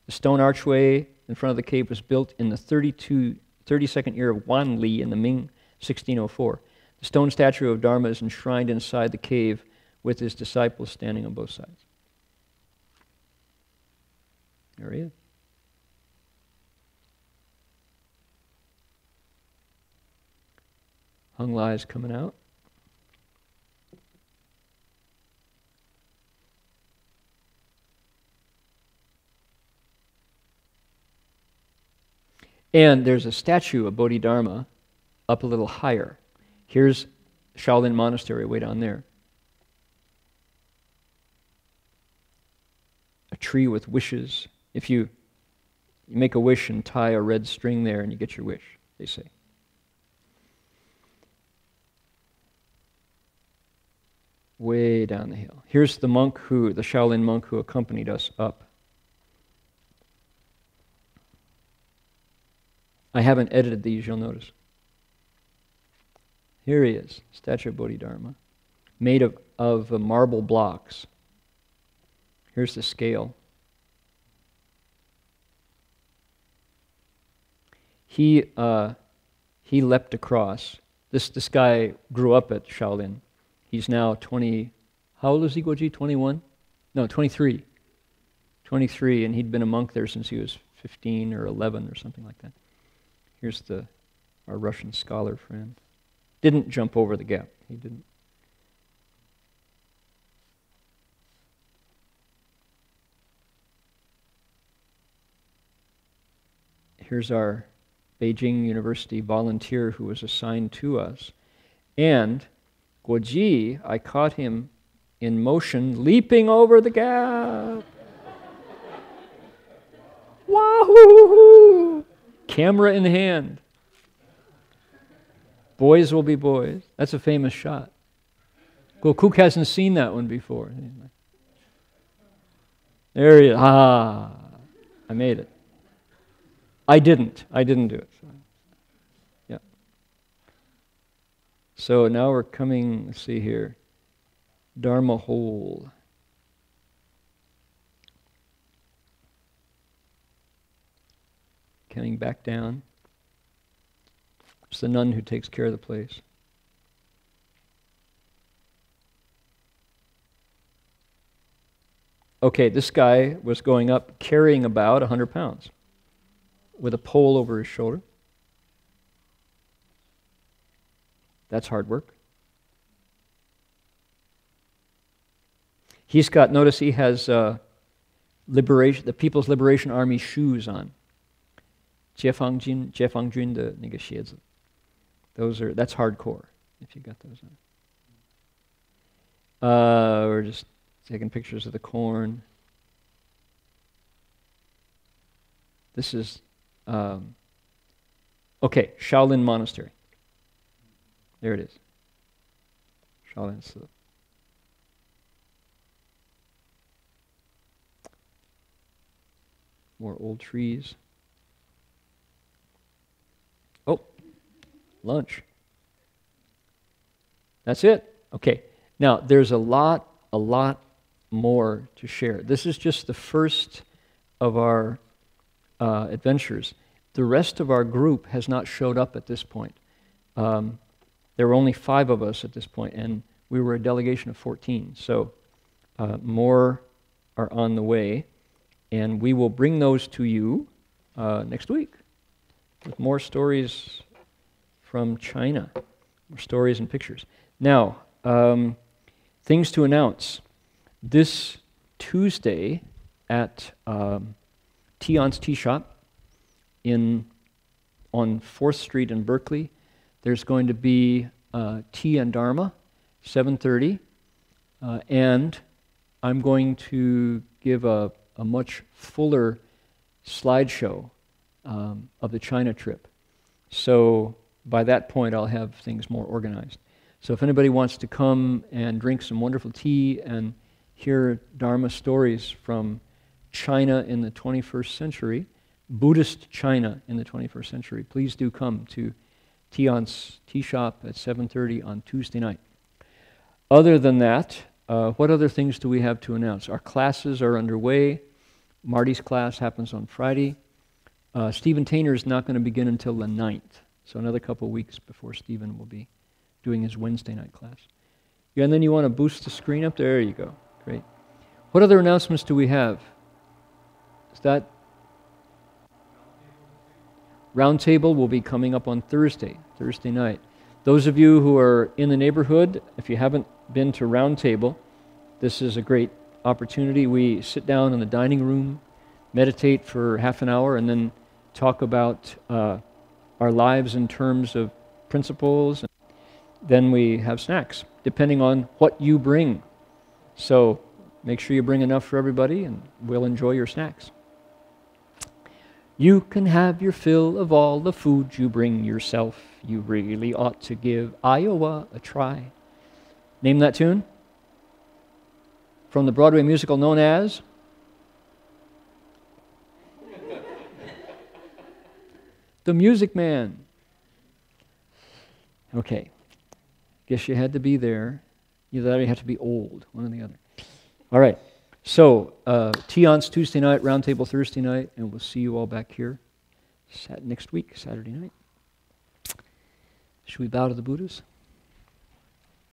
The stone archway in front of the cave was built in the 32nd year of Wanli in the Ming 1604. The stone statue of Dharma is enshrined inside the cave with his disciples standing on both sides. There he is. Hung Lai is coming out. And there's a statue of Bodhidharma up a little higher. Here's Shaolin Monastery way down there. A tree with wishes. If you make a wish and tie a red string there and you get your wish, they say. Way down the hill. Here's the monk the Shaolin monk who accompanied us up. I haven't edited these, you'll notice. Here he is, statue of Bodhidharma, made of marble blocks. Here's the scale. He leapt across. This guy grew up at Shaolin. He's now 20, how old is he, Guoji? 21? No, 23. 23, and he'd been a monk there since he was 15 or 11 or something like that. Here's our Russian scholar friend. Didn't jump over the gap. He didn't. Here's our Beijing University volunteer who was assigned to us. And Guoji, I caught him in motion, leaping over the gap. Wahoo! Camera in hand. Boys will be boys. That's a famous shot. Gokuk hasn't seen that one before. There he is. Ah, I made it. I didn't do it. So. Yeah. So now we're coming, let's see here. Dharma hole. Coming back down. It's the nun who takes care of the place. Okay, this guy was going up carrying about 100 pounds with a pole over his shoulder. That's hard work. He's got, notice he has the People's Liberation Army shoes on. 解放军的那个鞋子. That's hardcore, if you got those on. We're just taking pictures of the corn. This is, okay, Shaolin Monastery. There it is. Shaolin. More old trees. Oh, lunch. That's it. Okay. Now, there's a lot more to share. This is just the first of our adventures. The rest of our group has not showed up at this point. There were only 5 of us at this point, and we were a delegation of 14. So more are on the way, and we will bring those to you next week with more stories from China, more stories and pictures. Now, things to announce. This Tuesday at Tion's Tea Shop in on 4th Street in Berkeley. There's going to be tea and Dharma, 7:30. And I'm going to give a much fuller slideshow of the China trip. So by that point, I'll have things more organized. So if anybody wants to come and drink some wonderful tea and hear Dharma stories from China in the 21st century, Buddhist China in the 21st century, please do come to Tion's Tea Shop at 7:30 on Tuesday night. Other than that, what other things do we have to announce? Our classes are underway. Marty's class happens on Friday. Stephen Tainer is not going to begin until the 9th, so another couple weeks before Stephen will be doing his Wednesday night class. Yeah, and then you want to boost the screen up? There you go. Great. What other announcements do we have? Is that? Roundtable will be coming up on Thursday night. Those of you who are in the neighborhood, if you haven't been to Roundtable, this is a great opportunity. We sit down in the dining room, meditate for half an hour, and then talk about our lives in terms of principles. And then we have snacks, depending on what you bring. So make sure you bring enough for everybody, and we'll enjoy your snacks. You can have your fill of all the food you bring yourself. You really ought to give Iowa a try. Name that tune? From the Broadway musical known as? The Music Man. Okay. Guess you had to be there. Either that or you have to be old, one or the other. All right. So, Tion's Tuesday night, Roundtable Thursday night, and we'll see you all back here next week, Saturday night. Should we bow to the Buddhas?